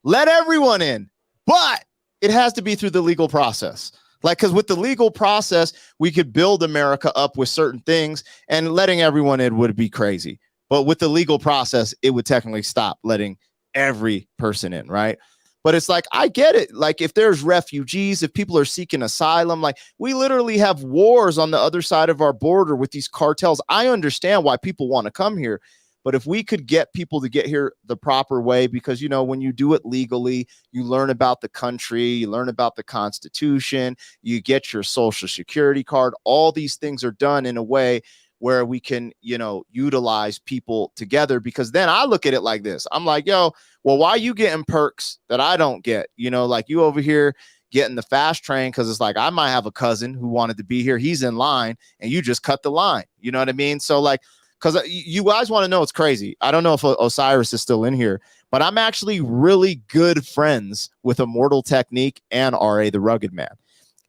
Let everyone in, but it has to be through the legal process. Like, because with the legal process, we could build America up with certain things, and letting everyone in would be crazy. But with the legal process, it would technically stop letting every person in, right? But it's like, I get it. Like, if there's refugees, if people are seeking asylum, like, we literally have wars on the other side of our border with these cartels. I understand why people want to come here. But if we could get people to get here the proper way, because, when you do it legally, you learn about the country, you learn about the Constitution, you get your Social Security card. All these things are done in a way where we can, utilize people together. Because then I look at it like this. I'm like, yo, well, why are you getting perks that I don't get? Like, you over here getting the fast train because it's like, I might have a cousin who wanted to be here. He's in line and you just cut the line. You know what I mean? So like, because you guys want to know, it's crazy. I don't know if Osiris is still in here, but I'm actually really good friends with Immortal Technique and R.A. the Rugged Man.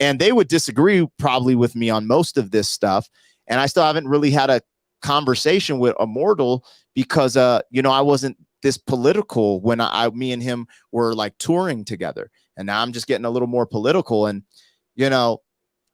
And they would disagree probably with me on most of this stuff. And I still haven't really had a conversation with Immortal because, I wasn't this political when me and him were like touring together. And now I'm just getting a little more political. And,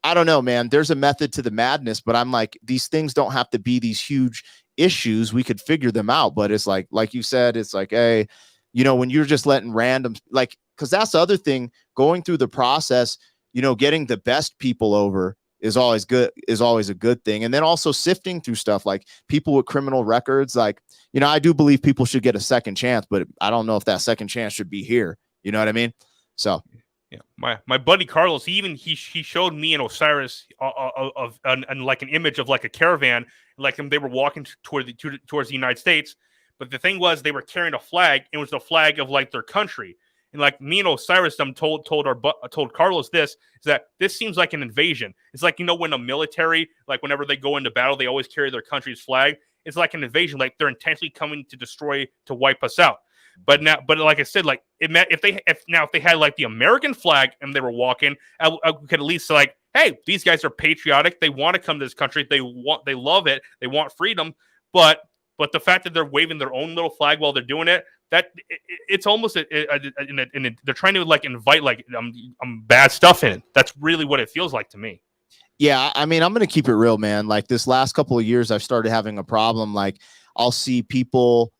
I don't know, man, there's a method to the madness, but I'm like, these things don't have to be these huge issues. We could figure them out. But it's like you said, it's like, hey, when you're just letting random, like, because that's the other thing, going through the process, getting the best people over is always a good thing. And then also sifting through stuff like people with criminal records. Like, I do believe people should get a second chance, but I don't know if that second chance should be here. You know what I mean? So. Yeah, my buddy Carlos, he showed me and Osiris and like an image of like a caravan, like they were walking towards the United States. But the thing was, they were carrying a flag. And it was the flag of like their country. And like me and Osiris, told Carlos this, is that this seems like an invasion. It's like, when the military, like whenever they go into battle, they always carry their country's flag. It's like an invasion, like they're intentionally coming to wipe us out. But like I said, like if they had like the American flag and they were walking, I could at least say like, hey, these guys are patriotic. They want to come to this country. They love it. They want freedom. But the fact that they're waving their own little flag while they're doing it, it's almost they're trying to like invite like bad stuff in. That's really what it feels like to me. Yeah, I mean, I'm gonna keep it real, man. Like this last couple of years, I've started having a problem. Like I'll see people.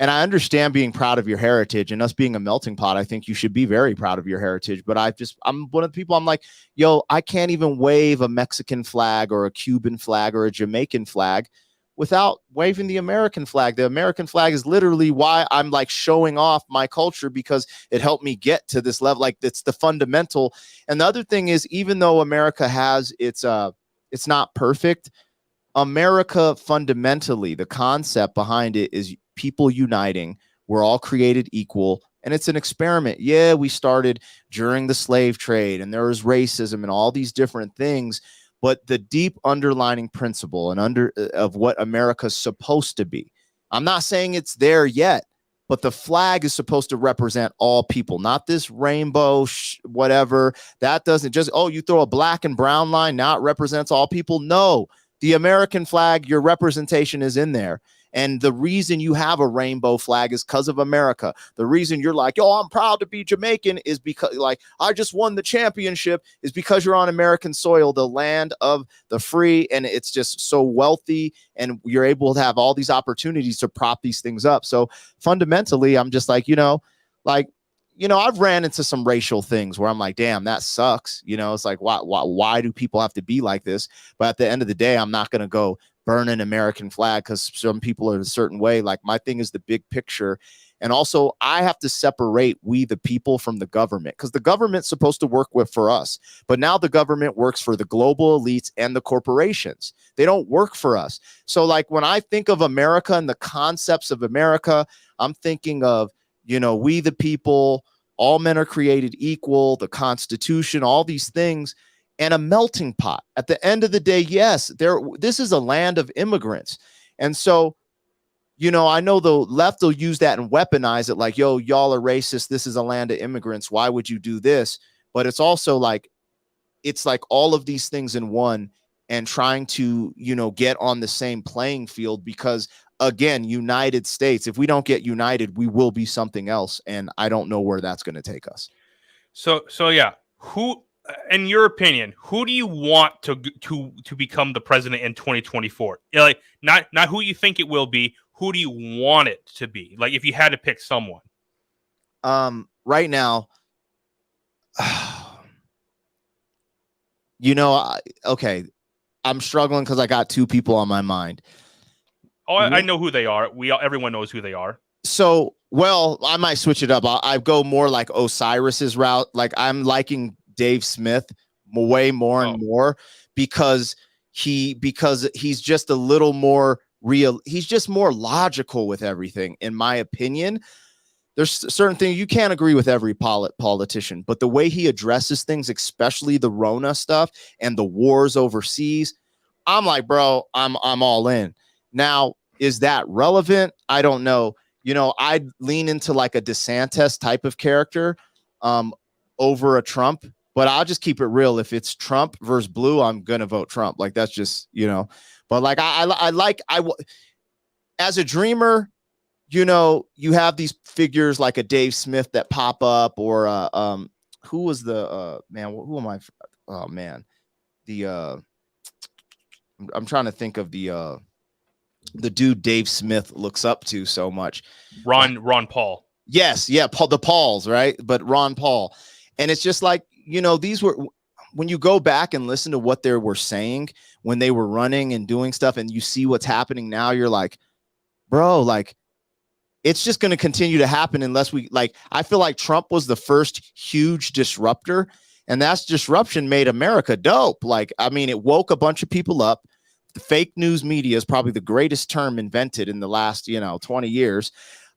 And I understand being proud of your heritage and us being a melting pot. I think you should be very proud of your heritage. But I'm one of the people, I'm like, yo, I can't even wave a Mexican flag or a Cuban flag or a Jamaican flag without waving the American flag. The American flag is literally why I'm like showing off my culture, because it helped me get to this level. Like it's the fundamental. And the other thing is, even though America has it's not perfect, America, fundamentally, the concept behind it is people uniting. We're all created equal. And it's an experiment. Yeah, we started during the slave trade and there was racism and all these different things. But the deep underlining principle and of what America's supposed to be, I'm not saying it's there yet, but the flag is supposed to represent all people, not this rainbow whatever. That doesn't just, oh, you throw a black and brown line, now it represents all people. No, the American flag, your representation is in there. And the reason you have a rainbow flag is because of America. The reason you're like, oh, I'm proud to be Jamaican is because, like, I just won the championship, is because you're on American soil, the land of the free. And it's just so wealthy. And you're able to have all these opportunities to prop these things up. So fundamentally, I'm just like, I've ran into some racial things where I'm like, damn, that sucks. It's like, why do people have to be like this? But at the end of the day, I'm not going to go burn an American flag because some people are a certain way. Like, my thing is the big picture. And also, I have to separate we the people from the government, because the government's supposed to work for us. But now the government works for the global elites and the corporations. They don't work for us. So like when I think of America and the concepts of America, I'm thinking of, we the people, all men are created equal, the Constitution, all these things, and a melting pot. At the end of the day, yes, this is a land of immigrants. And so, I know the left will use that and weaponize it like, yo, y'all are racist. This is a land of immigrants. Why would you do this? But it's also like, it's like all of these things in one, and trying to, get on the same playing field, because again, United States, if we don't get united, we will be something else. And I don't know where that's going to take us. So yeah, who, in your opinion, who do you want to become the president in 2024? Like, not who you think it will be. Who do you want it to be? Like, if you had to pick someone. Right now, okay, I'm struggling because I got two people on my mind. Oh, I know who they are. Everyone knows who they are. So, well, I might switch it up. I go more like Osiris's route. Like, I'm liking Dave Smith way more and more because he's just a little more real. He's just more logical with everything, in my opinion. There's certain things you can't agree with every politician, but the way he addresses things, especially the Rona stuff and the wars overseas, I'm like, bro, I'm all in. Now, is that relevant? I don't know. I'd lean into like a DeSantis type of character over a Trump, but I'll just keep it real. If it's Trump versus blue, I'm going to vote Trump. Like, that's just, but like, as a dreamer, you have these figures like a Dave Smith that pop up, or who was the man? Who am I? Oh man, I'm trying to think of the dude Dave Smith looks up to so much. Ron Paul. Yes, yeah, the Pauls, right? But Ron Paul, and it's just like, these were, when you go back and listen to what they were saying when they were running and doing stuff, and you see what's happening now, you're like, bro, like, it's just going to continue to happen unless we, like, I feel like Trump was the first huge disruptor, and that disruption made America dope. Like, I mean, it woke a bunch of people up. The fake news media is probably the greatest term invented in the last, 20 years.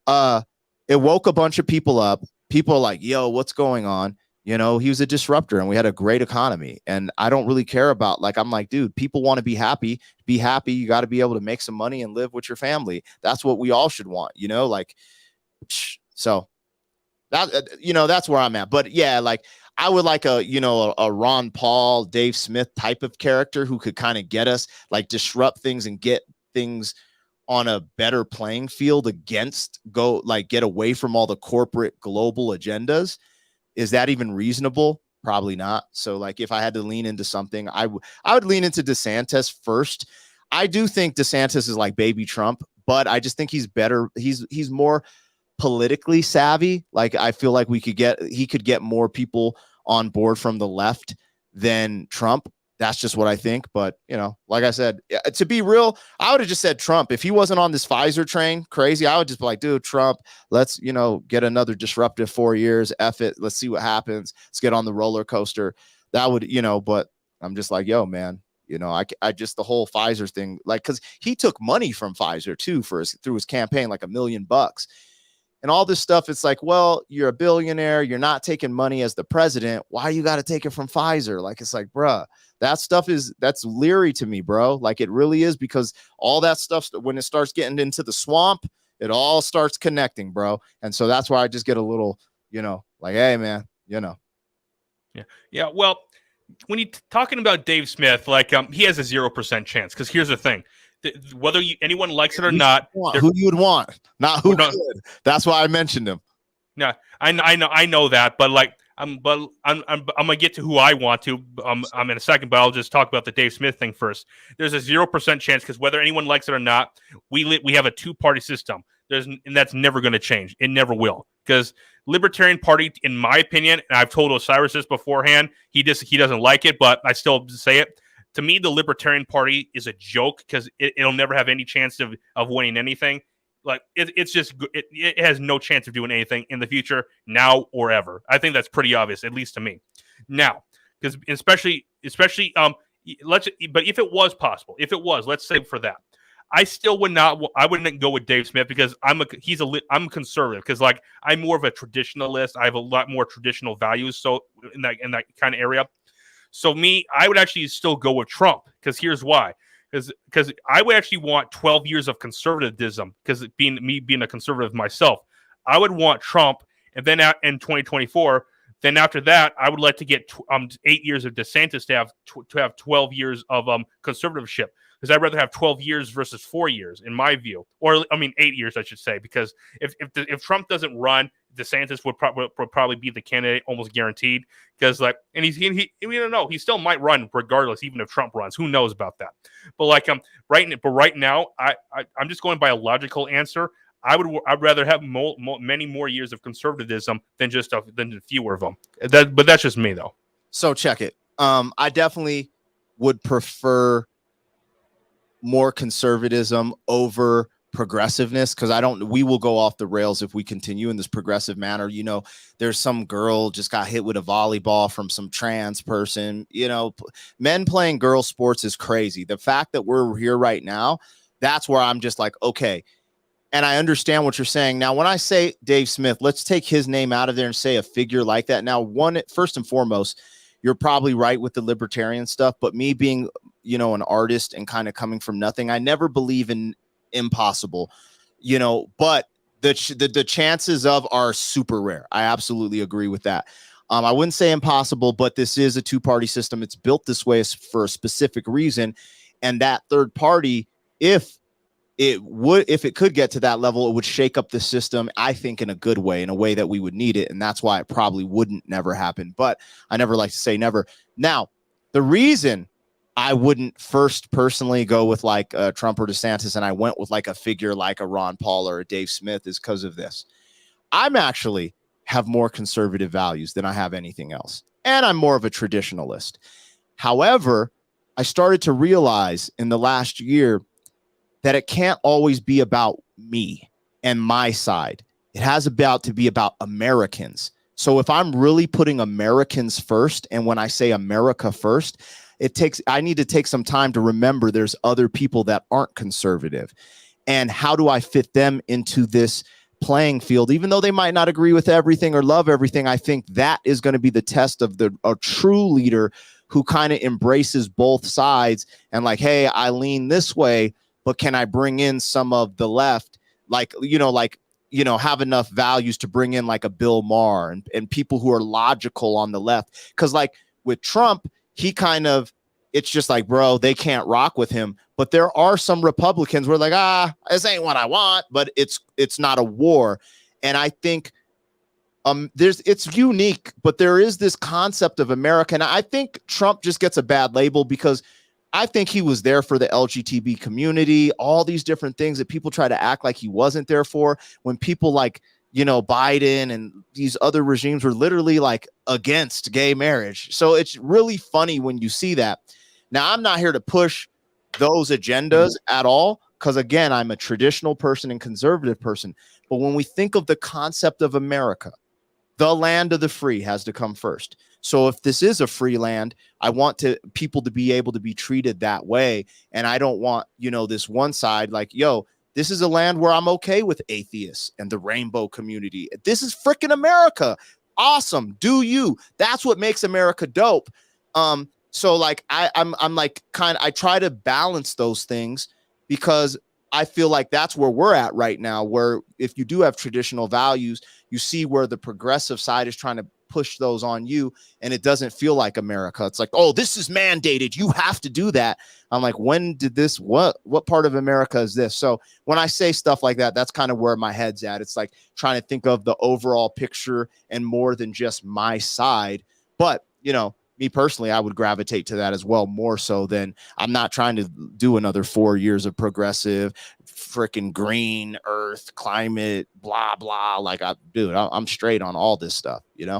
It woke a bunch of people up. People are like, yo, what's going on? He was a disruptor, and we had a great economy. And I don't really care about, like, I'm like, dude, people want to be happy. Be happy. You got to be able to make some money and live with your family. That's what we all should want, like, so that, that's where I'm at. But yeah, like, I would like a Ron Paul, Dave Smith type of character who could kind of get us, like, disrupt things and get things on a better playing field get away from all the corporate global agendas. Is that even reasonable? Probably not. So, like, if I had to lean into something, I would lean into DeSantis first. I do think DeSantis is like baby Trump, but I just think he's better. He's more politically savvy. Like, I feel like he could get more people on board from the left than Trump. That's just what I think. But, like I said, to be real, I would have just said Trump. If he wasn't on this Pfizer train crazy, I would just be like, dude, Trump, let's, get another disruptive 4 years. F it. Let's see what happens. Let's get on the roller coaster. That would, but I'm just like, yo, man, You know, I just the whole Pfizer thing, like, because he took money from Pfizer too through his campaign, like $1 million. And all this stuff, it's like, well, you're a billionaire. You're not taking money as the president. Why you got to take it from Pfizer? Like, it's like, bruh, that stuff that's leery to me, bro. Like, it really is, because all that stuff, when it starts getting into the swamp, it all starts connecting, bro. And so that's why I just get a little, like, hey, man, Yeah. Yeah. Well, when you're talking about Dave Smith, like, he has a 0% chance, because here's the thing. Whether anyone likes it or not, who you would want, not who could. That's why I mentioned him. Yeah, I know that, but like, I'm gonna get to who I want to. I'm in a second, but I'll just talk about the Dave Smith thing first. There's a 0% chance, because whether anyone likes it or not, we have a two-party system. And that's never going to change. It never will, because Libertarian Party, in my opinion, and I've told Osiris this beforehand, he doesn't like it, but I still say it. To me, the Libertarian Party is a joke, because it'll never have any chance of winning anything. Like, it has no chance of doing anything in the future, now or ever. I think that's pretty obvious, at least to me. Now, because especially but if it was possible, let's say for that, I still would not. I wouldn't go with Dave Smith, because I'm conservative, because like, I'm more of a traditionalist. I have a lot more traditional values. So in that kind of area. So I would actually still go with Trump, because here's why. Because I would actually want 12 years of conservatism, because being a conservative myself, I would want Trump, and then in 2024, then after that, I would like to get 8 years of DeSantis to have 12 years of conservatorship, because I'd rather have 12 years versus 4 years, in my view, or 8 years, I should say, because if Trump doesn't run, DeSantis would probably be the candidate, almost guaranteed, because like, and we don't know, he still might run regardless, even if Trump runs. Who knows about that? But like, right now, I'm just going by a logical answer. I'd rather have many more years of conservatism than fewer of them. But that's just me, though. So check it. I definitely would prefer more conservatism over progressiveness, because we will go off the rails if we continue in this progressive manner. There's some girl just got hit with a volleyball from some trans person. Men playing girl sports is crazy. The fact that we're here right now, that's where I'm just like, okay. And I understand what you're saying. Now, when I say Dave Smith, let's take his name out of there and say a figure like that. Now, first and foremost, you're probably right with the libertarian stuff, but me being, an artist and kind of coming from nothing, I never believe in impossible, but the chances of are super rare. I absolutely agree with that. I wouldn't say impossible, but this is a two-party system. It's built this way for a specific reason. And that third party, if it could get to that level, it would shake up the system, I think, in a good way, in a way that we would need it. And that's why it probably wouldn't never happen. But I never like to say never. Now, the reason I wouldn't first personally go with like Trump or DeSantis, and I went with like a figure like a Ron Paul or a Dave Smith, is because of this. I'm actually have more conservative values than I have anything else. And I'm more of a traditionalist. However, I started to realize in the last year that it can't always be about me and my side. It has to be about Americans. So if I'm really putting Americans first, and when I say America first, I need to take some time to remember there's other people that aren't conservative. And how do I fit them into this playing field? Even though they might not agree with everything or love everything, I think that is going to be the test of a true leader who kind of embraces both sides and like, hey, I lean this way, but can I bring in some of the left? Have enough values to bring in like a Bill Maher and people who are logical on the left. Because like with Trump, it's just like, bro, they can't rock with him. But there are some Republicans who are like, this ain't what I want, but it's not a war. And I think it's unique, but there is this concept of America. And I think Trump just gets a bad label because I think he was there for the LGBT community, all these different things that people try to act like he wasn't there for, when people like, Biden and these other regimes were literally like against gay marriage. So it's really funny when you see that. Now, I'm not here to push those agendas at all, because again, I'm a traditional person and conservative person. But when we think of the concept of America, the land of the free has to come first. So if this is a free land, I want people to be able to be treated that way. And I don't want, this one side like, yo, this is a land where I'm okay with atheists and the rainbow community. This is freaking America. Awesome. Do you? That's what makes America dope. So like I'm like I try to balance those things because I feel like that's where we're at right now, where if you do have traditional values, you see where the progressive side is trying to push those on you, and it doesn't feel like America. It's like, oh, this is mandated. You have to do that. I'm like, when did this, what part of America is this? So when I say stuff like that, that's kind of where my head's at. It's like trying to think of the overall picture and more than just my side. But, me personally, I would gravitate to that as well, more so than I'm not trying to do another 4 years of progressive freaking green earth climate, blah, blah. Like I'm straight on all this stuff, Yeah.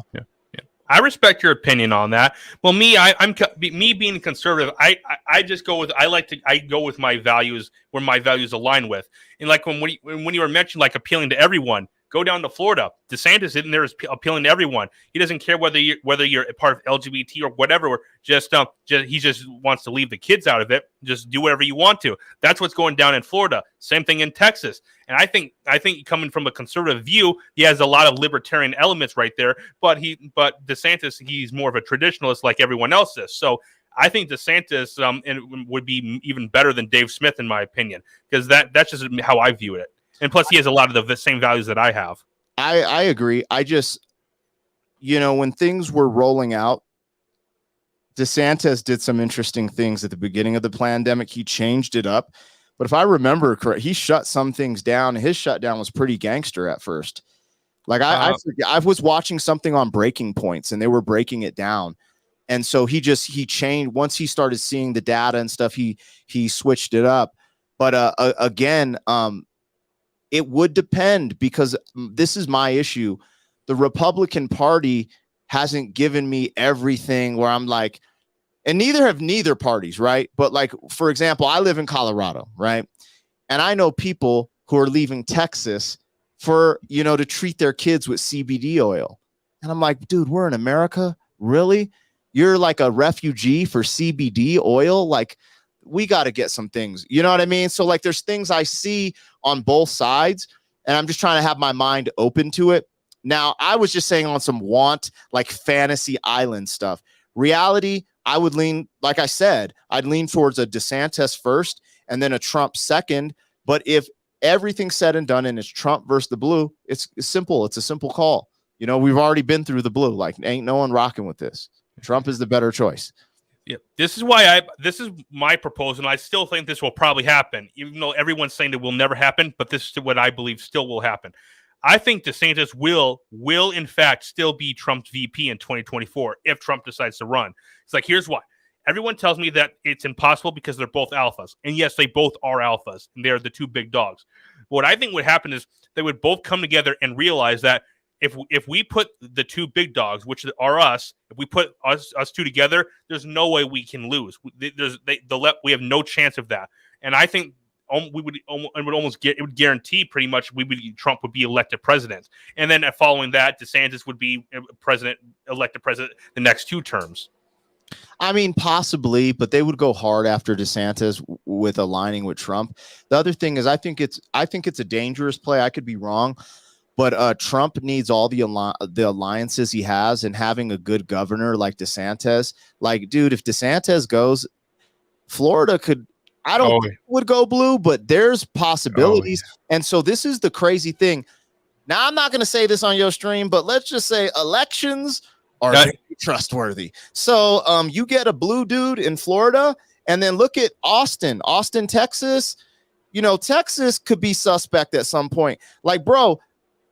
I respect your opinion on that. Well, I'm being conservative. I just go with, I go with my values where my values align with. And like when you were mentioned, like appealing to everyone, go down to Florida. DeSantis in there is appealing to everyone. He doesn't care whether you're a part of LGBT or whatever. Or he just wants to leave the kids out of it. Just do whatever you want to. That's what's going down in Florida. Same thing in Texas. And I think coming from a conservative view, he has a lot of libertarian elements right there. But DeSantis, he's more of a traditionalist like everyone else is. So I think DeSantis would be even better than Dave Smith in my opinion, because that's just how I view it. And plus, he has a lot of the same values that I have. I agree. I just, when things were rolling out, DeSantis did some interesting things at the beginning of the pandemic. He changed it up. But if I remember correct, he shut some things down. His shutdown was pretty gangster at first. Like I was watching something on Breaking Points, and they were breaking it down. And so he changed once he started seeing the data and stuff. He switched it up. But again, it would depend, because this is my issue. The Republican Party hasn't given me everything where I'm like, and neither parties, right? But like, for example, I live in Colorado, right? And I know people who are leaving Texas for, to treat their kids with CBD oil. And I'm like, dude, we're in America? Really? You're like a refugee for CBD oil? Like, we got to get some things, you know what I mean? So like, there's things I see on both sides, and I'm just trying to have my mind open to it. Now, I was just saying on some like fantasy island stuff. Reality, I would lean, like I said, I'd lean towards a DeSantis first and then a Trump second. But if everything's said and done and it's Trump versus the blue, it's simple. It's a simple call. We've already been through the blue. Like, ain't no one rocking with this. Trump is the better choice. Yeah, this is my proposal. And I still think this will probably happen, even though everyone's saying it will never happen. But this is what I believe still will happen. I think DeSantis will in fact still be Trump's VP in 2024 if Trump decides to run. It's like, here's why. Everyone tells me that it's impossible because they're both alphas. And yes, they both are alphas, and they're the two big dogs. What I think would happen is they would both come together and realize that if we put the two big dogs, which are us, if we put us two together, there's no way we can lose. We have no chance of that. And I think it would guarantee pretty much Trump would be elected president. And then following that, DeSantis would be elected president the next 2 terms. I mean, possibly, but they would go hard after DeSantis with aligning with Trump. The other thing is, I think it's a dangerous play. I could be wrong. But Trump needs all the alliances he has, and having a good governor like DeSantis. Like, dude, if DeSantis goes, Florida would go blue, but there's possibilities. And so this is the crazy thing. Now, I'm not going to say this on your stream, but let's just say elections are trustworthy. So you get a blue dude in Florida, and then look at Austin, Texas. Texas could be suspect at some point. Like, bro,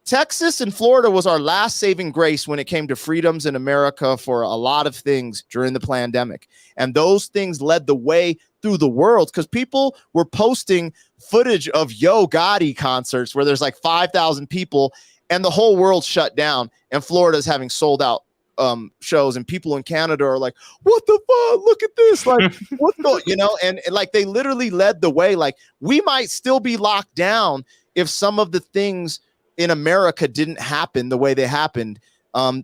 Texas and Florida was our last saving grace when it came to freedoms in America for a lot of things during the pandemic. And those things led the way through the world, because people were posting footage of Yo Gotti concerts where there's like 5,000 people and the whole world shut down, and Florida's having sold out shows, and people in Canada are like, what the fuck? Look at this. Like, what's going, and like they literally led the way. Like, we might still be locked down if some of the things in America didn't happen the way they happened,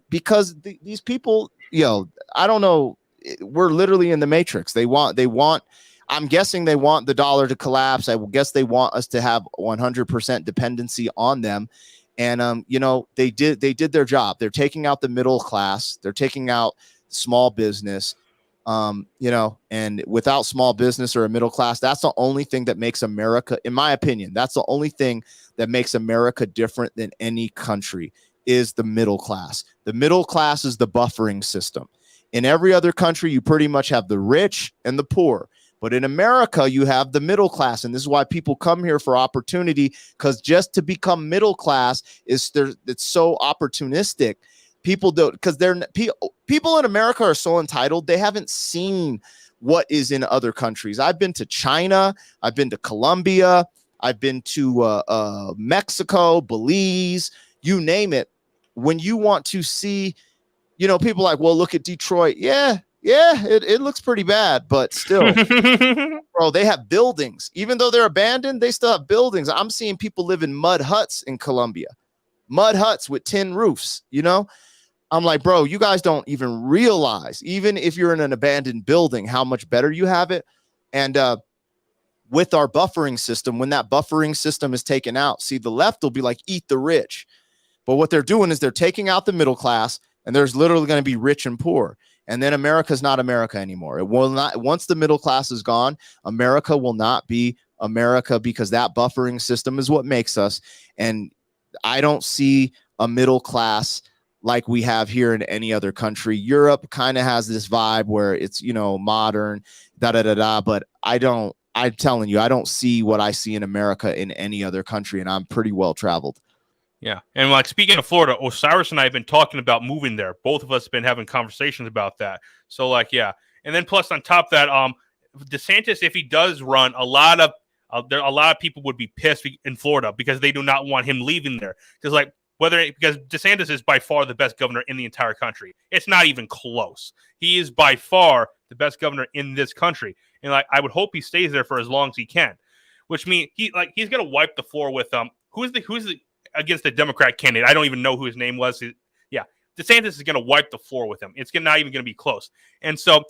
because these people, I don't know. We're literally in the matrix. I'm guessing they want the dollar to collapse. I will guess they want us to have 100% dependency on them. And they did their job. They're taking out the middle class. They're taking out small business. And without small business or a middle class, that's the only thing that makes America, in my opinion, that's the only thing that makes America different than any country is the middle class. The middle class is the buffering system. In every other country, you pretty much have the rich and the poor. But in America, you have the middle class. And this is why people come here for opportunity, because just to become middle class it's so opportunistic. People don't, because people in America are so entitled. They haven't seen what is in other countries. I've been to China. I've been to Colombia. I've been to Mexico, Belize, you name it. When you want to see, people like, well, look at Detroit. Yeah, it looks pretty bad, but still, bro, they have buildings. Even though they're abandoned, they still have buildings. I'm seeing people live in mud huts in Colombia, mud huts with tin roofs, I'm like, bro, you guys don't even realize, even if you're in an abandoned building, how much better you have it. And with our buffering system, when that buffering system is taken out, see, the left will be like, eat the rich. But what they're doing is they're taking out the middle class, and there's literally going to be rich and poor. And then America's not America anymore. It will not. Once the middle class is gone, America will not be America, because that buffering system is what makes us. And I don't see a middle class like we have here in any other country. Europe kind of has this vibe where it's, modern, but I'm telling you, I don't see what I see in America in any other country, and I'm pretty well traveled. Yeah. And like, speaking of Florida, Osiris and I have been talking about moving there. Both of us have been having conversations about that. So like, yeah. And then plus on top of that, DeSantis, if he does run, a lot of people would be pissed in Florida because they do not want him leaving there. Because DeSantis is by far the best governor in the entire country. It's not even close. He is by far the best governor in this country. And like, I would hope he stays there for as long as he can, which means he's going to wipe the floor with who's the against the Democrat candidate. I don't even know who his name was. Yeah, DeSantis is going to wipe the floor with him. It's not even going to be close. And so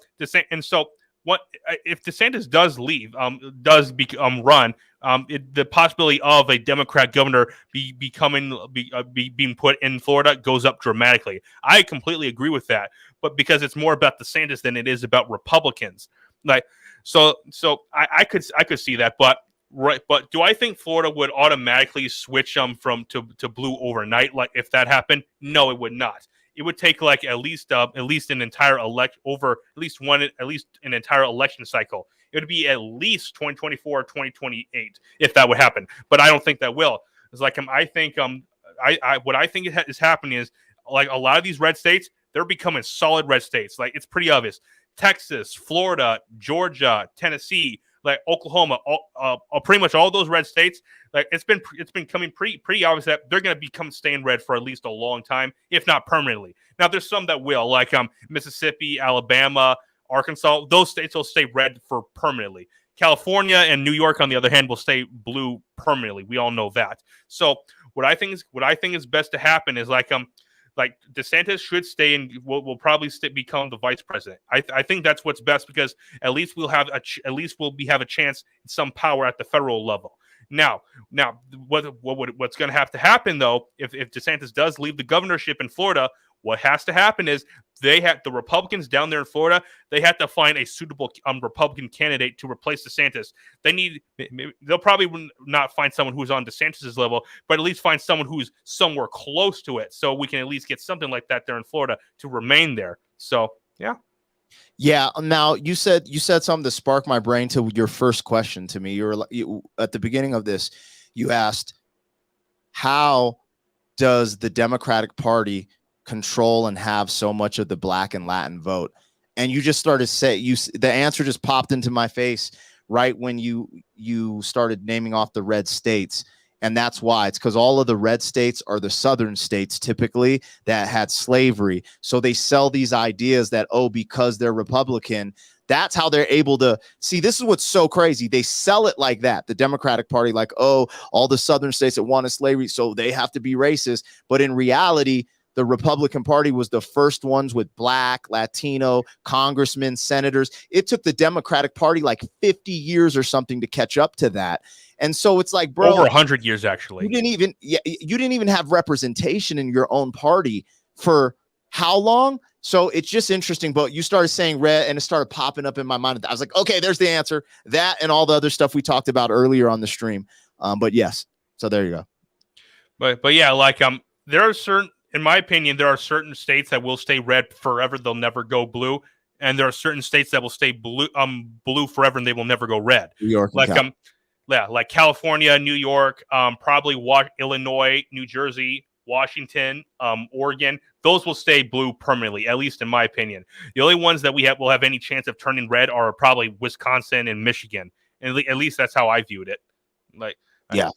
what if DeSantis does leave, run? The possibility of a Democrat governor being put in Florida goes up dramatically. I completely agree with that, but because it's more about DeSantis than it is about Republicans. Like, so I could see that, but. Right, but do I think Florida would automatically switch to blue overnight? Like, if that happened, no, it would not. It would take like at least an entire an entire election cycle. It would be at least 2024 or 2028 if that would happen. But I don't think that will. It's like I think what I think is happening is, like, a lot of these red states, they're becoming solid red states. Like, it's pretty obvious. Texas, Florida, Georgia, Tennessee, like Oklahoma, pretty much all those red states. Like, it's been coming pretty obvious that they're going to become staying red for at least a long time, if not permanently. Now, there's some that will, like Mississippi, Alabama, Arkansas. Those states will stay red for permanently. California and New York, on the other hand, will stay blue permanently. We all know that. So what I think is best to happen is like DeSantis should stay and will probably become the vice president. I think that's what's best, because at least we'll have a chance, some power at the federal level. Now, what's going to have to happen though, if DeSantis does leave the governorship in Florida, what has to happen is the Republicans down there in Florida, they have to find a suitable Republican candidate to replace DeSantis. They'll probably not find someone who's on DeSantis's level, but at least find someone who's somewhere close to it, so we can at least get something like that there in Florida to remain there. So yeah. Yeah. Now you said something to spark my brain to your first question to me. You at the beginning of this, you asked, how does the Democratic Party control and have so much of the Black and Latin vote? And you just started the answer just popped into my face right when you started naming off the red states. And that's why. It's because all of the red states are the southern states typically that had slavery. So they sell these ideas that, because they're Republican, that's how they're able to see. This is what's so crazy. They sell it like that. The Democratic Party, like, all the southern states that wanted slavery, so they have to be racist. But in reality, the Republican Party was the first ones with Black, Latino, congressmen, senators. It took the Democratic Party like 50 years or something to catch up to that. And so it's like, bro, over 100 years actually. You didn't even have representation in your own party for how long? So it's just interesting. But you started saying red, and it started popping up in my mind. I was like, okay, there's the answer. That and all the other stuff we talked about earlier on the stream. But yes, so there you go. But yeah, like there are certain, in my opinion, there are certain states that will stay red forever. They'll never go blue, and there are certain states that will stay blue forever, and they will never go red. New York, like like California, New York, probably Illinois, New Jersey, Washington, Oregon. Those will stay blue permanently, at least in my opinion. The only ones that will have any chance of turning red are probably Wisconsin and Michigan, and at least that's how I viewed it. Like, yeah.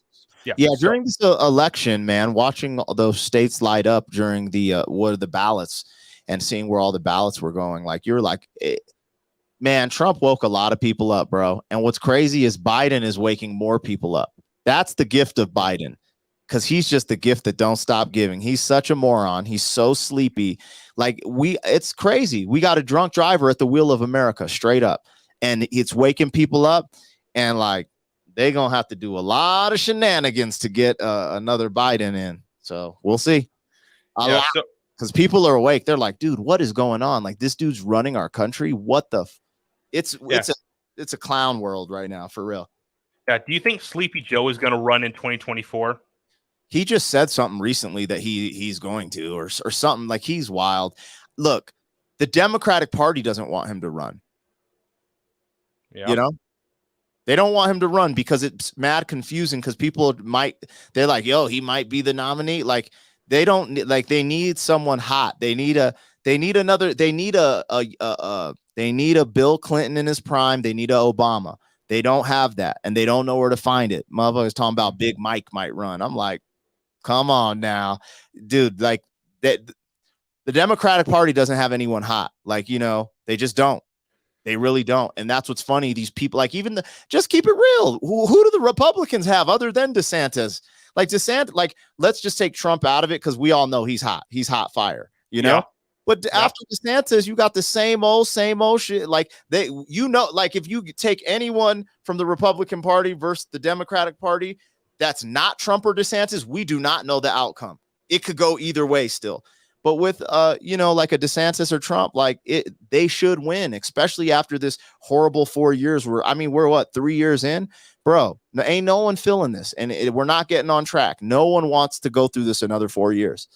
So, during this election, man, watching those states light up during the ballots and seeing where all the ballots were going, like you're like, man, Trump woke a lot of people up, bro. And what's crazy is Biden is waking more people up. That's the gift of Biden, because he's just the gift that don't stop giving. He's such a moron. He's so sleepy. Like it's crazy. We got a drunk driver at the wheel of America, straight up, and it's waking people up, and like, they're going to have to do a lot of shenanigans to get another Biden in. So we'll see. Because people are awake. They're like, dude, what is going on? Like, this dude's running our country. What the? It's a clown world right now, for real. Yeah. Do you think Sleepy Joe is going to run in 2024? He just said something recently that he's going to, or something. Like, he's wild. Look, the Democratic Party doesn't want him to run. Yeah. You know? They don't want him to run because it's mad confusing, because they're like, yo, he might be the nominee. Like, they need someone hot. They need a Bill Clinton in his prime. They need a Obama. They don't have that, and they don't know where to find it. Motherfuckers talking about Big Mike might run. I'm like, come on now, dude. Like, that the Democratic Party doesn't have anyone hot. Like, they just don't. They really don't. And that's what's funny. These people, like, just keep it real. Who do the Republicans have other than DeSantis? Like, let's just take Trump out of it, because we all know he's hot. He's hot fire, Yeah. But after DeSantis, you got the same old shit. Like, like, if you take anyone from the Republican Party versus the Democratic Party that's not Trump or DeSantis, we do not know the outcome. It could go either way still. But with, like a DeSantis or Trump, like, they should win, especially after this horrible 4 years. We're what, 3 years in, bro? Ain't no one feeling this, and we're not getting on track. No one wants to go through this another 4 years.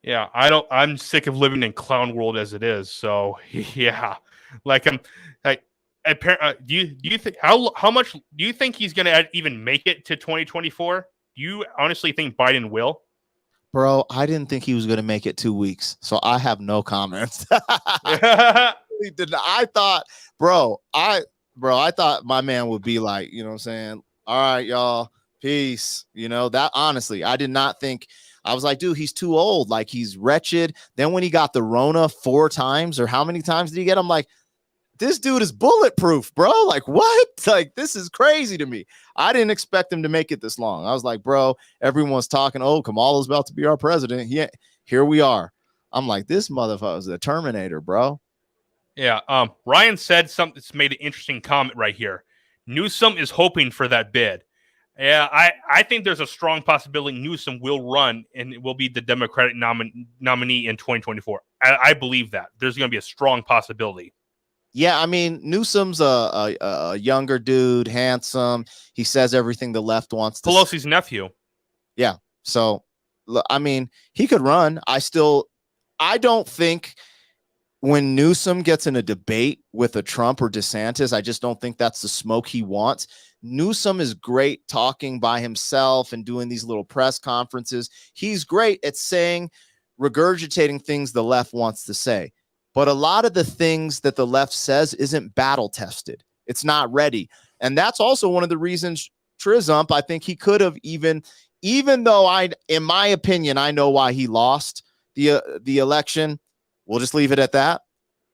Yeah, I'm sick of living in clown world as it is. So yeah, like do you think how much do you think he's gonna even make it to 2024? Do you honestly think Biden will? Bro, I didn't think he was going to make it 2 weeks, so I have no comments. I thought my man would be like, you know what I'm saying? All right, y'all, peace. That honestly, I did not think. I was like, dude, he's too old. Like, he's wretched. Then when he got the Rona 4 times, or how many times did he get? I'm like, this dude is bulletproof, bro. Like, what? Like, this is crazy to me. I didn't expect him to make it this long. I was like, bro, everyone's talking, oh, Kamala's about to be our president. Yeah, here we are. I'm like, this motherfucker is a Terminator, bro. Yeah. Ryan said something that's made an interesting comment right here. Newsom is hoping for that bid. Yeah, I think there's a strong possibility Newsom will run and it will be the Democratic nominee in 2024. I believe that. There's going to be a strong possibility. Yeah, Newsom's a younger dude, handsome. He says everything the left wants to. Pelosi's nephew. Yeah. So, he could run. I don't think when Newsom gets in a debate with a Trump or DeSantis, I just don't think that's the smoke he wants. Newsom is great talking by himself and doing these little press conferences. He's great at regurgitating things the left wants to say. But a lot of the things that the left says isn't battle tested. It's not ready. And that's also one of the reasons Trizump, I think he could have even though in my opinion, I know why he lost the election. We'll just leave it at that.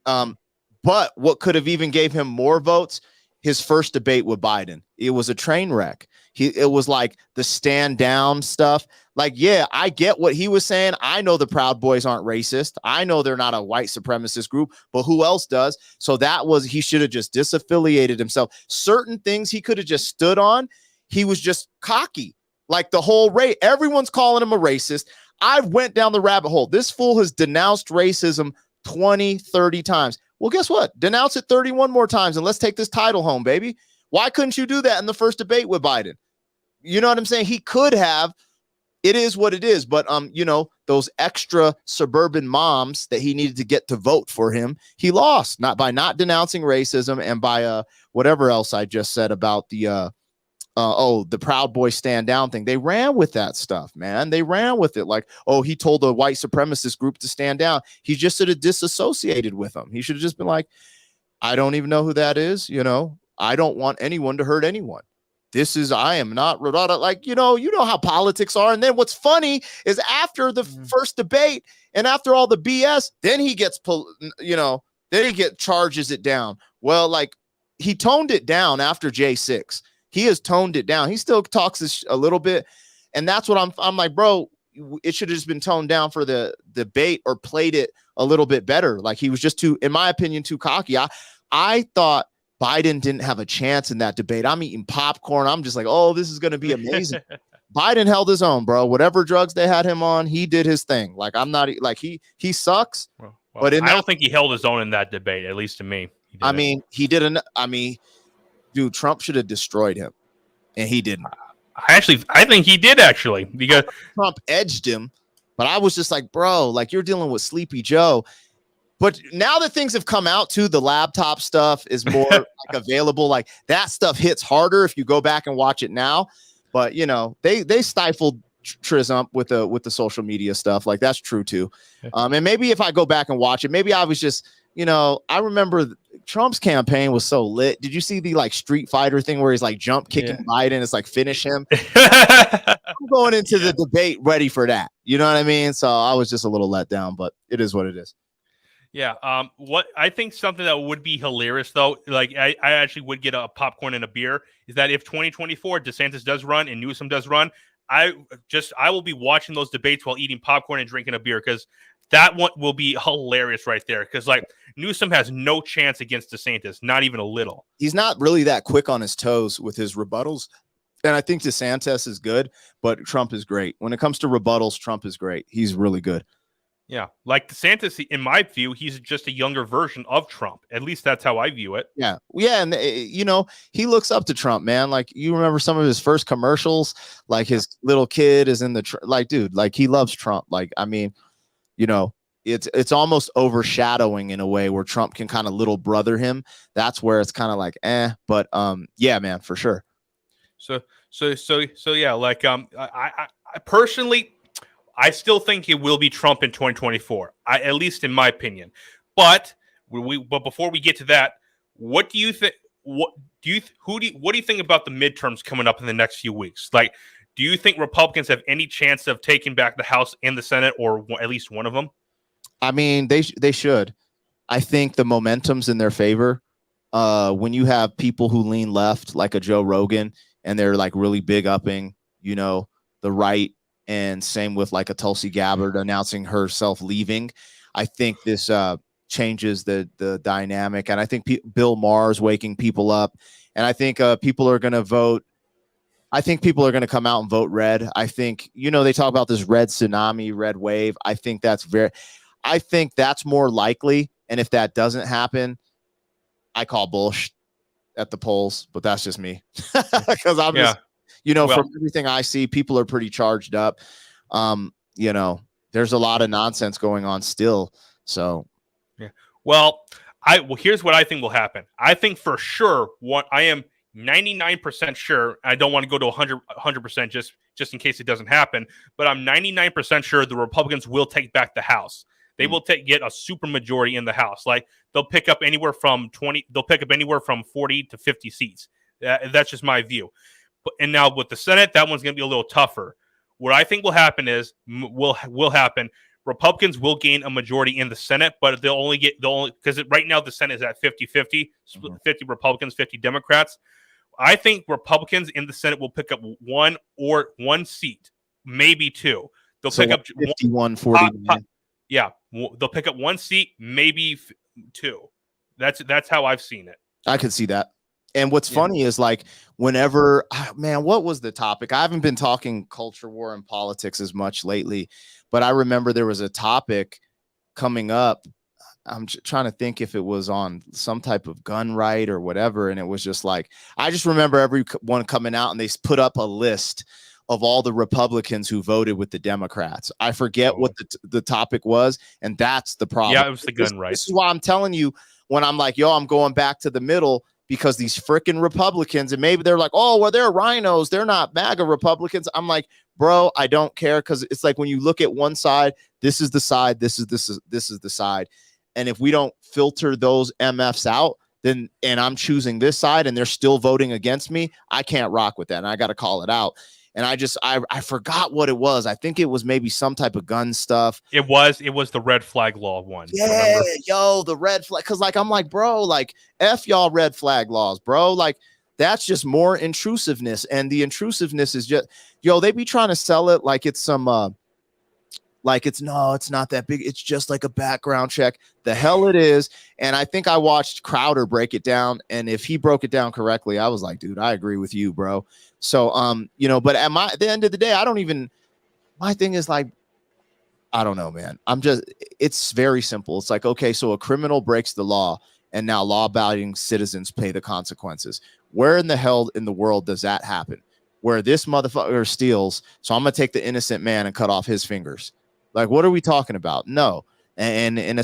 But what could have even gave him more votes, his first debate with Biden. It was a train wreck. It was like the stand down stuff. Like, yeah, I get what he was saying. I know the Proud Boys aren't racist. I know they're not a white supremacist group, but who else does? So he should have just disaffiliated himself. Certain things he could have just stood on. He was just cocky. Like the whole everyone's calling him a racist. I went down the rabbit hole. This fool has denounced racism 20, 30 times. Well, guess what? Denounce it 31 more times and let's take this title home, baby. Why couldn't you do that in the first debate with Biden? You know what I'm saying? He could have. It is what it is. But, those extra suburban moms that he needed to get to vote for him, he lost not denouncing racism and by whatever else I just said about the Proud Boy stand down thing. They ran with that stuff, man. They ran with it. Like, he told a white supremacist group to stand down. He just should have disassociated with them. He should have just been like, I don't even know who that is. I don't want anyone to hurt anyone. I am not like, you know how politics are. And then what's funny is after the first debate and after all the BS, then he gets, charges it down. Well, like he toned it down after J6. He has toned it down. He still talks a little bit. And that's what I'm like, bro, it should have just been toned down for the debate or played it a little bit better. Like he was just in my opinion, too cocky. I thought Biden didn't have a chance in that debate. I'm eating popcorn. I'm just like, this is going to be amazing. Biden held his own, bro. Whatever drugs they had him on, he did his thing. Like I'm not like he sucks. Well, but I don't think he held his own in that debate, at least to me. He didn't. Dude, Trump should have destroyed him, and he didn't. I think he did actually because Trump edged him, but I was just like, bro, like you're dealing with Sleepy Joe. But now that things have come out too, the laptop stuff is more like available. Like that stuff hits harder if you go back and watch it now. But they stifled Trump with the social media stuff. Like that's true too. And maybe if I go back and watch it, maybe I was just I remember Trump's campaign was so lit. Did you see the like Street Fighter thing where he's like jump kicking Biden? It's like finish him. I'm going into the debate ready for that. You know what I mean? So I was just a little let down, but it is what it is. Yeah. What I think something that would be hilarious though, like I actually would get a popcorn and a beer, is that if 2024 DeSantis does run and Newsom does run, I will be watching those debates while eating popcorn and drinking a beer because that one will be hilarious right there. Because like Newsom has no chance against DeSantis, not even a little. He's not really that quick on his toes with his rebuttals. And I think DeSantis is good, but Trump is great. When it comes to rebuttals, Trump is great. He's really good. Yeah, like DeSantis, in my view, he's just a younger version of Trump. At least that's how I view it. Yeah, and he looks up to Trump, man. Like you remember some of his first commercials, like his little kid is in the dude, like he loves Trump. Like it's almost overshadowing in a way where Trump can kind of little brother him. That's where it's kind of like but yeah, man, for sure. So yeah, like I personally, I still think it will be Trump in 2024, at least in my opinion. But before we get to that, what do you think? What do you think about the midterms coming up in the next few weeks? Like, do you think Republicans have any chance of taking back the House and the Senate, or at least one of them? I mean, they should. I think the momentum's in their favor. When you have people who lean left, like a Joe Rogan, and they're like really big upping, the right. And same with like a Tulsi Gabbard announcing herself leaving. I think this changes the dynamic. And I think Bill Maher's waking people up. And I think people are going to vote. I think people are going to come out and vote red. I think, they talk about this red tsunami, red wave. I think that's more likely. And if that doesn't happen, I call bullshit at the polls. But that's just me. Because I'm just. From everything I see, people are pretty charged up. There's a lot of nonsense going on still. So, yeah. Well, here's what I think will happen. I think for sure, what I am 99% sure. I don't want to go to 100% just in case it doesn't happen, but I'm 99% sure the Republicans will take back the House. They will get a super majority in the House. Like they'll pick up anywhere from 40 to 50 seats. That's just my view. And now with the Senate, that one's going to be a little tougher. What I think will happen is Republicans will gain a majority in the Senate, but they'll only because right now the Senate is at 50-50, 50 Republicans, 50 Democrats. I think Republicans in the Senate will pick up one seat, maybe two. They'll So pick up 51, 49. Yeah, they'll pick up one seat, maybe two. That's how I've seen it. I could see that. And what's funny is like whenever, man, what was the topic? I haven't been talking culture war and politics as much lately, but I remember there was a topic coming up. I'm trying to think if it was on some type of gun right or whatever. And it was just like, I just remember everyone coming out and they put up a list of all the Republicans who voted with the Democrats. I forget what the topic was. And that's the problem. Yeah, it was the gun right. This is why I'm telling you when I'm like, yo, I'm going back to the middle because these freaking Republicans, and maybe they're like, oh, well, they're rhinos. They're not MAGA Republicans. I'm like, bro, I don't care. Cause it's like when you look at one side, this is the side, this is the side. And if we don't filter those MFs out, then, and I'm choosing this side and they're still voting against me, I can't rock with that. And I got to call it out. And I forgot what it was. I think it was maybe some type of gun stuff. It was the red flag law one. Yeah, remember? Yo, the red flag. Cause like, I'm like, bro, like F y'all red flag laws, bro. Like that's just more intrusiveness. And the intrusiveness is just, yo, they be trying to sell it like it's some, like it's not that big. It's just like a background check. The hell it is. And I think I watched Crowder break it down. And if he broke it down correctly, I was like, dude, I agree with you, bro. So, but at the end of the day, my thing is like, I don't know, man. It's very simple. It's like, okay, so a criminal breaks the law and now law-abiding citizens pay the consequences. Where in the hell in the world does that happen? Where this motherfucker steals, so I'm going to take the innocent man and cut off his fingers. Like, what are we talking about? No. And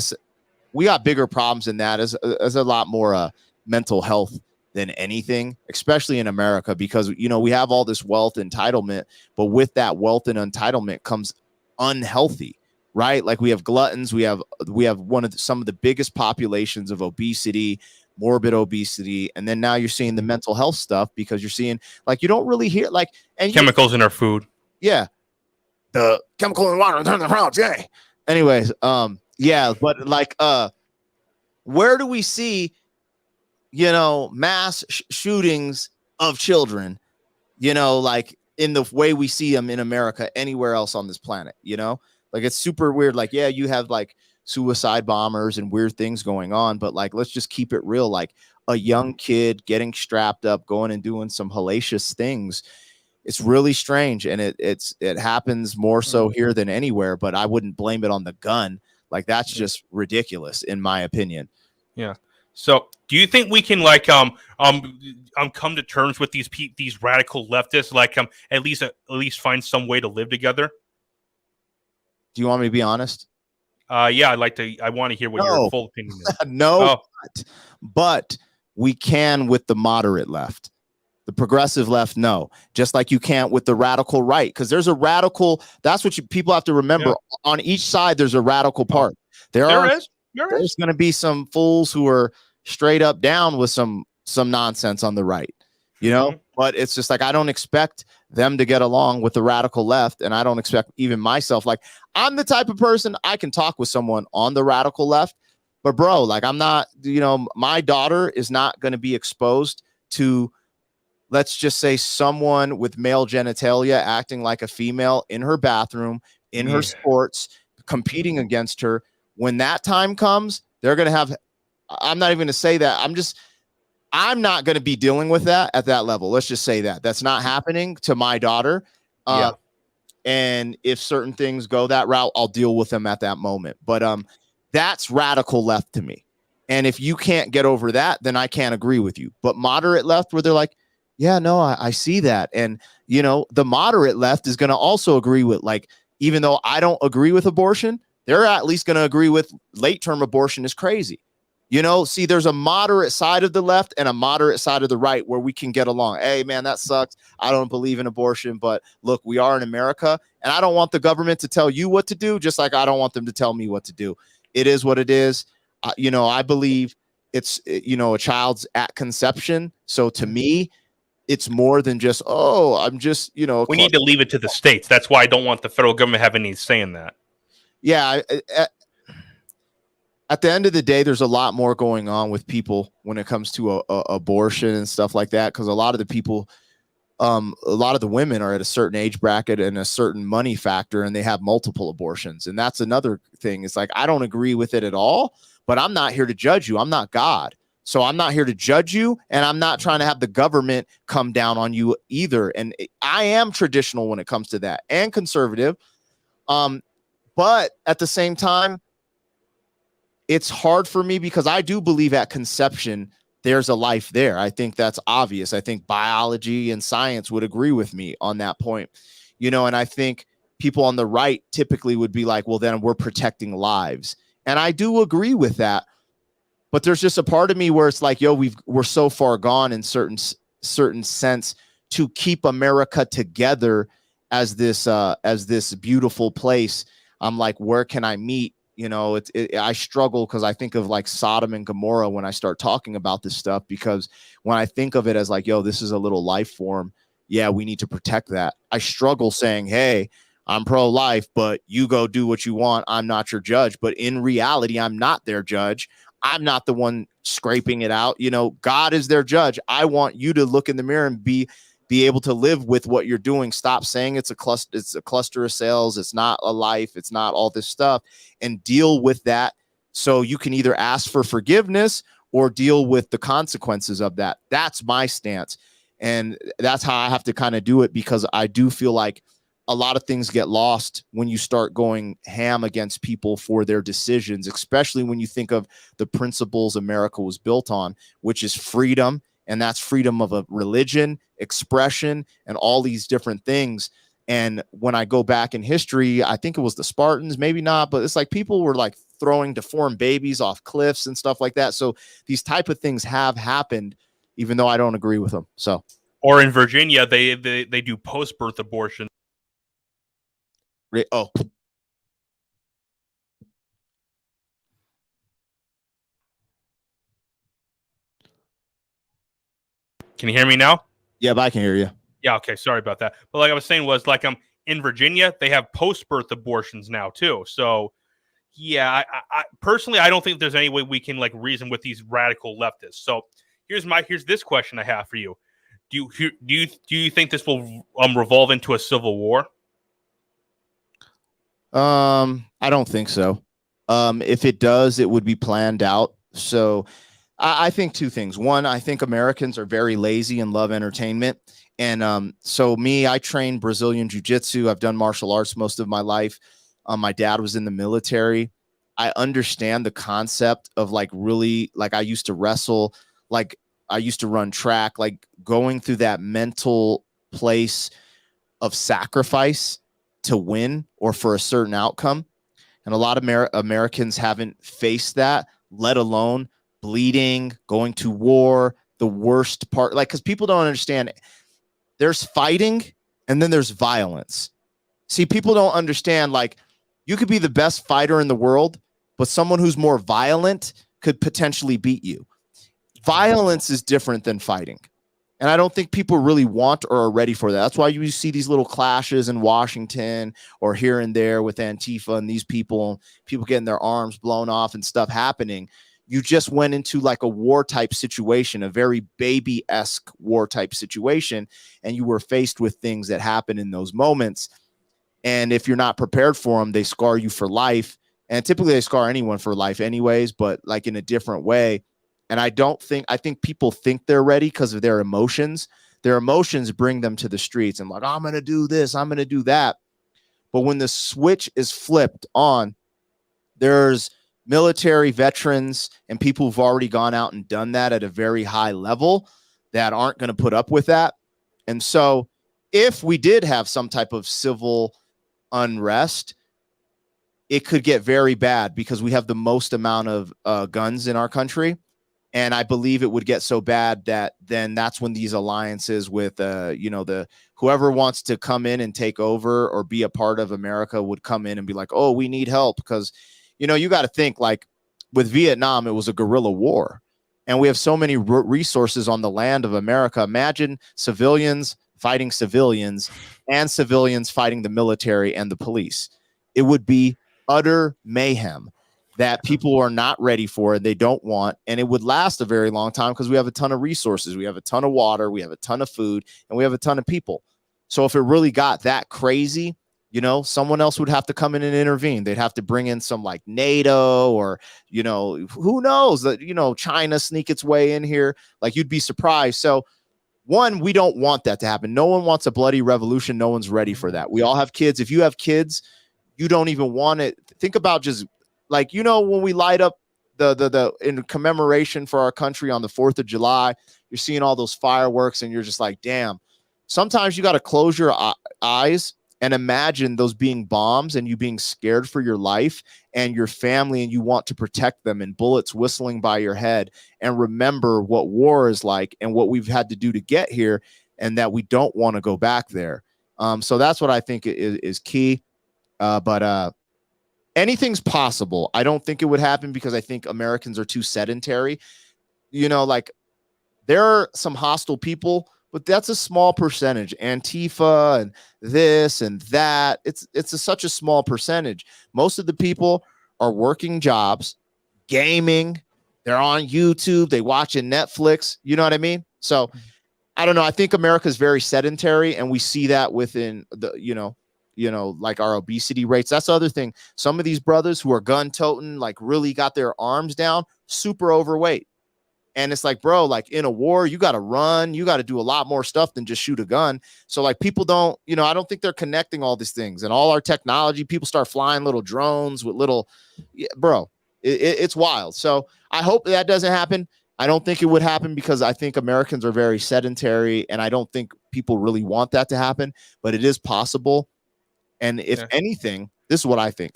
we got bigger problems than that. As a lot more mental health than anything, especially in America, because, we have all this wealth entitlement, but with that wealth and entitlement comes unhealthy, right? Like we have gluttons. We have some of the biggest populations of obesity, morbid obesity. And then now you're seeing the mental health stuff because you're seeing like, you don't really hear like, and chemicals in our food. Yeah. The chemical in water turn the crowds. Yeah. Anyways, yeah, but like, where do we see, mass shootings of children, like in the way we see them in America, anywhere else on this planet, like it's super weird. Like, yeah, you have like suicide bombers and weird things going on, but like, let's just keep it real. Like a young kid getting strapped up, going and doing some hellacious things. It's really strange, and it happens more so here than anywhere. But I wouldn't blame it on the gun. Like that's just ridiculous, in my opinion. Yeah. So, do you think we can like come to terms with these radical leftists? Like at least find some way to live together. Do you want me to be honest? Yeah, I want to hear what your full opinion is. No, but we can with the moderate left. The progressive left, no. Just like you can't with the radical right, because there's a radical. That's what people have to remember. Yeah. On each side, there's a radical part. There's going to be some fools who are straight up down with some nonsense on the right, But it's just like I don't expect them to get along with the radical left, and I don't expect even myself. Like I'm the type of person I can talk with someone on the radical left, but bro, like I'm not. My daughter is not going to be exposed to, let's just say, someone with male genitalia acting like a female in her bathroom, in her sports, competing against her. When that time comes, they're going to have, I'm not even going to say that. I'm not going to be dealing with that at that level. Let's just say that. That's not happening to my daughter. And if certain things go that route, I'll deal with them at that moment. But that's radical left to me. And if you can't get over that, then I can't agree with you. But moderate left, where they're like, yeah, no, I see that. And, the moderate left is going to also agree with, like, even though I don't agree with abortion, they're at least going to agree with late-term abortion is crazy. See, there's a moderate side of the left and a moderate side of the right where we can get along. Hey, man, that sucks. I don't believe in abortion, but look, we are in America, and I don't want the government to tell you what to do, just like I don't want them to tell me what to do. It is what it is. I believe it's, a child's at conception. So to me, it's more than just, I'm just, we need to leave it to the states. That's why I don't want the federal government having any say in that. Yeah. At the end of the day, there's a lot more going on with people when it comes to abortion and stuff like that. Because a lot of the people a lot of the women are at a certain age bracket and a certain money factor, and they have multiple abortions. And that's another thing. It's like, I don't agree with it at all, but I'm not here to judge you. I'm not God. So I'm not here to judge you, and I'm not trying to have the government come down on you either. And I am traditional when it comes to that, and conservative. But at the same time, it's hard for me because I do believe at conception there's a life there. I think that's obvious. I think biology and science would agree with me on that point, and I think people on the right typically would be like, well, then we're protecting lives. And I do agree with that. But there's just a part of me where it's like, yo, we're so far gone in certain sense to keep America together as this beautiful place. I'm like, where can I meet? I struggle because I think of like Sodom and Gomorrah when I start talking about this stuff, because when I think of it as like, yo, this is a little life form. Yeah, we need to protect that. I struggle saying, hey, I'm pro-life, but you go do what you want. I'm not your judge. But in reality, I'm not their judge. I'm not the one scraping it out. God is their judge. I want you to look in the mirror and be able to live with what you're doing. Stop saying it's a cluster of cells. It's not a life. It's not all this stuff, and deal with that. So you can either ask for forgiveness or deal with the consequences of that. That's my stance. And that's how I have to kind of do it, because I do feel like a lot of things get lost when you start going ham against people for their decisions, especially when you think of the principles America was built on, which is freedom. And that's freedom of a religion, expression, and all these different things. And when I go back in history, I think it was the Spartans, maybe not, but it's like people were like throwing deformed babies off cliffs and stuff like that. So these type of things have happened, even though I don't agree with them. So, or in Virginia, they do post-birth abortion. Oh, can you hear me now? Yeah, but I can hear you. Yeah, okay, sorry about that. But like I was saying, was like in Virginia, they have post-birth abortions now too. So yeah, I personally, I don't think there's any way we can like reason with these radical leftists. So here's this question I have for you. Do you think this will revolve into a civil war? I don't think so. If it does, it would be planned out. So I think two things. One, I think Americans are very lazy and love entertainment. And so I train Brazilian jiu-jitsu. I've done martial arts most of my life. My dad was in the military. I understand the concept of like really, like I used to wrestle, like I used to run track, like going through that mental place of sacrifice to win or for a certain outcome. And a lot of Americans haven't faced that, let alone bleeding, going to war, the worst part. Like, because people don't understand, there's fighting and then there's violence. See, people don't understand, like, you could be the best fighter in the world, but someone who's more violent could potentially beat you. Violence is different than fighting. And I don't think people really want or are ready for that. That's why you see these little clashes in Washington or here and there with Antifa and these people getting their arms blown off and stuff happening. You just went into like a war type situation, a very baby-esque war type situation, and you were faced with things that happen in those moments. And if you're not prepared for them, they scar you for life. And typically they scar anyone for life anyways, but like in a different way. And I think people think they're ready because of their emotions. Their emotions bring them to the streets and like, I'm going to do this, I'm going to do that. But when the switch is flipped on, there's military veterans and people who've already gone out and done that at a very high level that aren't going to put up with that. And so if we did have some type of civil unrest, it could get very bad because we have the most amount of guns in our country. And I believe it would get so bad that then that's when these alliances with, the whoever wants to come in and take over or be a part of America would come in and be like, oh, we need help. Because, you got to think, like with Vietnam, it was a guerrilla war. And we have so many resources on the land of America. Imagine civilians fighting civilians and civilians fighting the military and the police. It would be utter mayhem. that people are not ready for and they don't want, and it would last a very long time because we have a ton of resources, we have a ton of water, we have a ton of food, and we have a ton of people. So if it really got that crazy, someone else would have to come in and intervene. They'd have to bring in some like NATO or, who knows that, China sneak its way in here. Like you'd be surprised. So one, we don't want that to happen. No one wants a bloody revolution. No one's ready for that. We all have kids. If you have kids, you don't even want it. Think about just like, when we light up the in commemoration for our country on the 4th of July, you're seeing all those fireworks and you're just like, damn. Sometimes you got to close your eyes and imagine those being bombs and you being scared for your life and your family, and you want to protect them, and bullets whistling by your head, and remember what war is like and what we've had to do to get here, and that we don't want to go back there. So that's what I think is key. But anything's possible. I don't think it would happen because I think Americans are too sedentary. Like there are some hostile people, but that's a small percentage. Antifa and this and that. It's such a small percentage. Most of the people are working jobs, gaming. They're on YouTube. They watching Netflix. You know what I mean? So I don't know. I think America is very sedentary, and we see that within the, like our obesity rates. That's the other thing. Some of these brothers who are gun toting, like really got their arms down, super overweight. And it's like, bro, like in a war, you got to run. You got to do a lot more stuff than just shoot a gun. So like people don't, I don't think they're connecting all these things and all our technology. People start flying little drones with little, bro, it's wild. So I hope that doesn't happen. I don't think it would happen because I think Americans are very sedentary, and I don't think people really want that to happen, but it is possible. And if anything, this is what I think.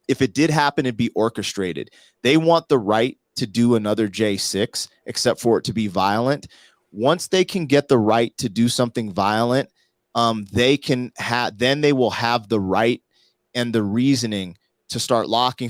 If it did happen, it'd be orchestrated. They want the right to do another J6, except for it to be violent. Once they can get the right to do something violent, they will have the right and the reasoning to start locking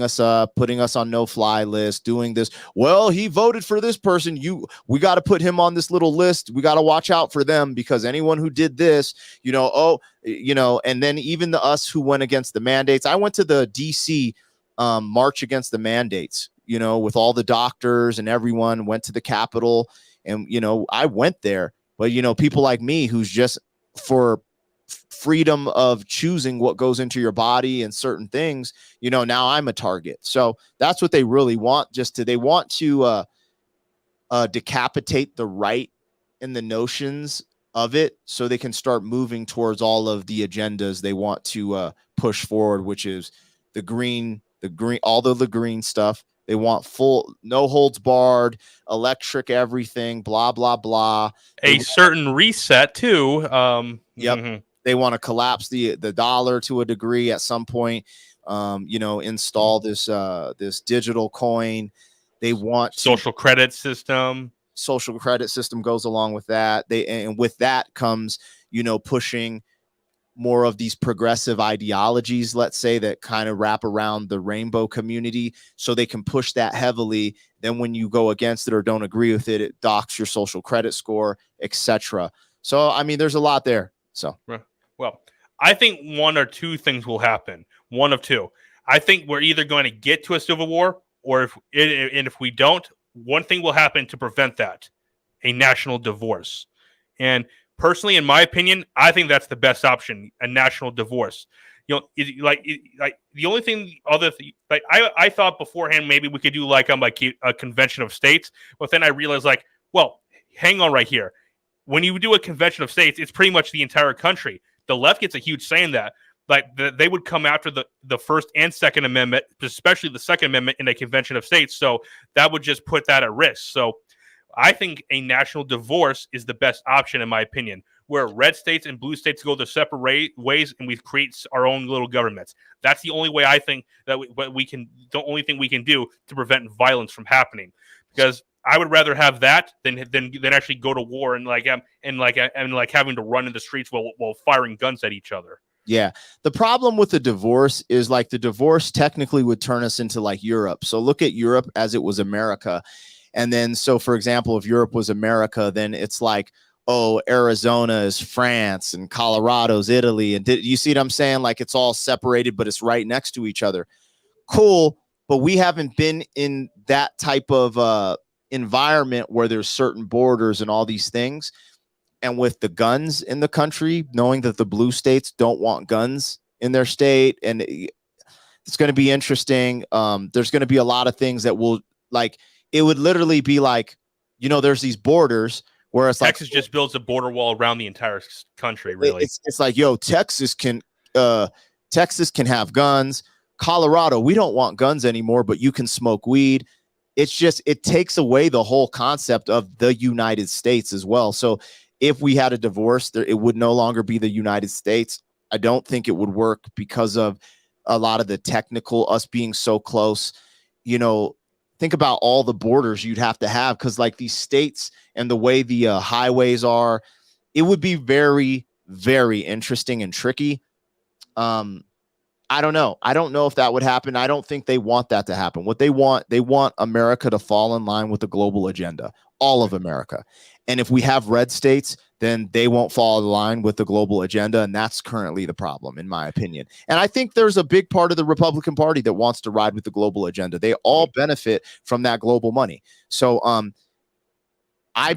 us up, putting us on no-fly list, doing this. Well, he voted for this person. We got to put him on this little list. We got to watch out for them because anyone who did this, and then even us who went against the mandates. I went to the DC march against the mandates, with all the doctors and everyone, went to the Capitol, and, I went there. But, people like me who's just for freedom of choosing what goes into your body and certain things, now I'm a target. So that's what they really want. They want to decapitate the right and the notions of it so they can start moving towards all of the agendas they want to push forward, which is the green, all of the green stuff. They want full, no holds barred, electric everything, blah, blah, blah. A certain reset too. Yep. Mm-hmm. They want to collapse the dollar to a degree at some point. Install this digital coin. They want social credit system. Social credit system goes along with that. And with that comes, pushing more of these progressive ideologies, let's say, that kind of wrap around the rainbow community, so they can push that heavily. Then when you go against it or don't agree with it, it docks your social credit score, etc. So, I mean, there's a lot there. So, well, I think one or two things will happen. One of two. I think we're either going to get to a civil war, or if we don't, one thing will happen to prevent that: a national divorce. And personally, in my opinion, I think that's the best option: a national divorce. The only thing, I thought beforehand maybe we could do like a convention of states, but then I realized hang on right here. When you do a convention of states, it's pretty much the entire country. The left gets a huge say in that. They would come after the First and Second Amendment, especially the Second Amendment, in a convention of states. So that would just put that at risk. So I think a national divorce is the best option, in my opinion, where red states and blue states go their separate ways, and we create our own little governments. That's the only way I think that the only thing we can do to prevent violence from happening. Because I would rather have that than actually go to war and having to run in the streets while firing guns at each other. Yeah. The problem with the divorce is the divorce technically would turn us into like Europe. So look at Europe as it was America. And then, so for example, if Europe was America, then it's like, oh, Arizona is France and Colorado's Italy. And you see what I'm saying? Like it's all separated, but it's right next to each other. cool, but we haven't been in that type of environment where there's certain borders and all these things. And with the guns in the country, knowing that the blue states don't want guns in their state, and it's going to be interesting. There's going to be a lot of things that will, like, it would literally be like, there's these borders where it's Texas like just builds a border wall around the entire country. Really, it's like, yo, Texas can have guns. Colorado, we don't want guns anymore, but you can smoke weed. It's just, it takes away the whole concept of the United States as well. So if we had a divorce, it would no longer be the United States. I don't think it would work because of a lot of the technical, us being so close. Think about all the borders you'd have to have, because like these states and the way the highways are, it would be very, very interesting and tricky. I don't know. I don't know if that would happen. I don't think they want that to happen. What they want America to fall in line with the global agenda, all of America. And if we have red states, then they won't fall in line with the global agenda. And that's currently the problem, in my opinion. And I think there's a big part of the Republican Party that wants to ride with the global agenda. They all benefit from that global money. So I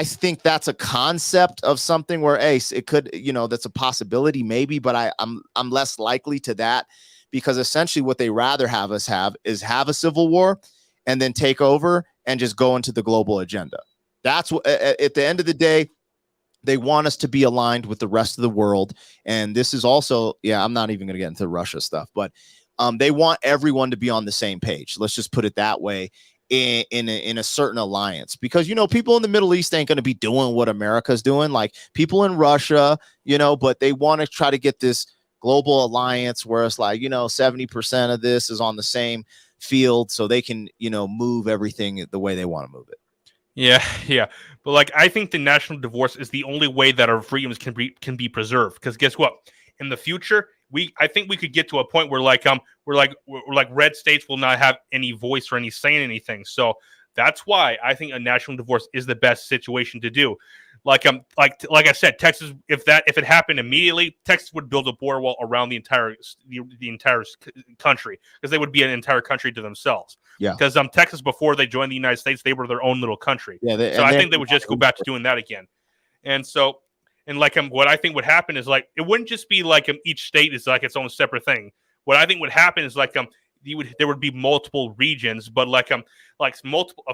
think that's a concept of something where, it could, that's a possibility maybe, but I'm less likely to that, because essentially what they rather have us have is have a civil war and then take over and just go into the global agenda. That's what, at the end of the day, they want us to be aligned with the rest of the world. And this is also, I'm not even going to get into Russia stuff, but they want everyone to be on the same page. Let's just put it that way. In a certain alliance, because people in the Middle East ain't going to be doing what America's doing, like people in Russia, but they want to try to get this global alliance where it's like 70% of this is on the same field, so they can move everything the way they want to move it. Yeah, but like I think the national divorce is the only way that our freedoms can be preserved. Because guess what? In the future, I think we could get to a point where we're like red states will not have any voice or any say in anything. So that's why I think a national divorce is the best situation to do. Like I said, Texas, if it happened immediately, Texas would build a border wall around the entire country, because they would be an entire country to themselves. Yeah. Because Texas, before they joined the United States, they were their own little country. Yeah. So I think they would just go back to doing that again. And so, what I think would happen is like it wouldn't just be like each state is like its own separate thing. What I think would happen is like there would be multiple regions, but a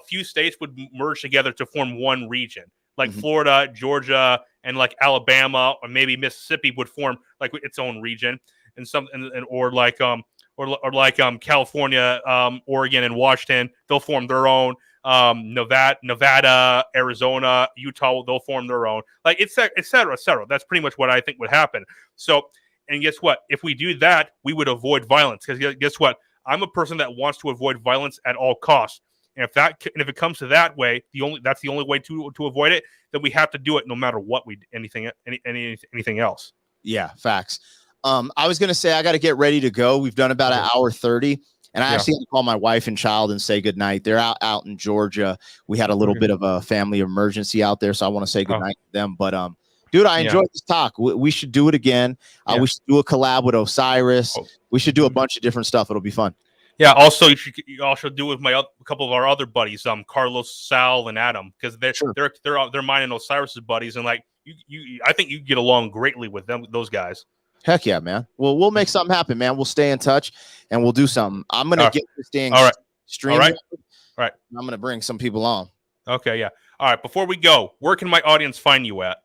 few states would merge together to form one region. Like Florida, Georgia, and like Alabama or maybe Mississippi would form like its own region, or California, Oregon, and Washington, they'll form their own. Nevada, Arizona, Utah, they'll form their own. Like et cetera, et cetera. That's pretty much what I think would happen. So, and guess what? If we do that, we would avoid violence. Because guess what? I'm a person that wants to avoid violence at all costs. And if it comes to that way, that's the only way to avoid it. Then we have to do it no matter what anything else. Yeah, facts. I was gonna say I got to get ready to go. We've done about an hour 30, and I actually had to call my wife and child and say goodnight. They're out in Georgia. We had a little bit of a family emergency out there, so I want to say goodnight to them. But dude, I enjoyed this talk. We should do it again. We should do a collab with Osiris. We should do a bunch of different stuff. It'll be fun. Yeah. Also, you also do with a couple of our other buddies, Carlos, Sal, and Adam, because they're mine and Osiris's buddies, and like I think you get along greatly with those guys. Heck yeah, man. Well, we'll make something happen, man. We'll stay in touch and we'll do something. I'm gonna get this thing streamed. All right. I'm gonna bring some people on. Okay. Yeah. All right. Before we go, where can my audience find you at?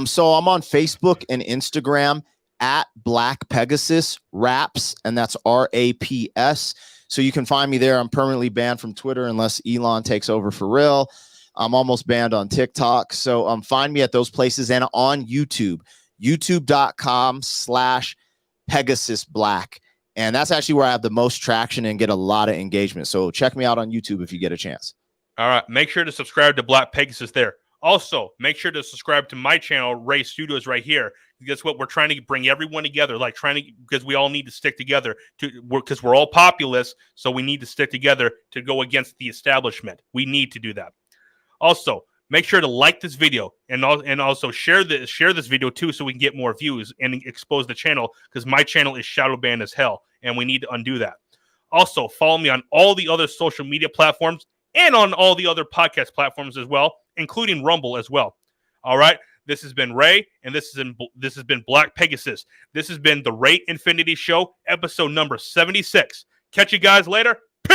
So I'm on Facebook and Instagram at Black Pegasus Raps, and that's RAPS. So you can find me there. I'm permanently banned from Twitter unless Elon takes over for real. I'm almost banned on TikTok. So find me at those places and on YouTube, youtube.com/Pegasus Black. And that's actually where I have the most traction and get a lot of engagement. So check me out on YouTube if you get a chance. All right. Make sure to subscribe to Black Pegasus there. Also, make sure to subscribe to my channel, Ray Studios, right here. Guess what? We're trying to bring everyone together, because we all need to stick together because we're all populace. So we need to stick together to go against the establishment. We need to do that. Also, make sure to like this video and also share this video too, so we can get more views and expose the channel, because my channel is shadow banned as hell, and we need to undo that. Also, follow me on all the other social media platforms and on all the other podcast platforms as well, including Rumble as well. All right. This has been Ray, and this has been Black Pegasus. This has been the Ray Infinity Show, episode number 76. Catch you guys later.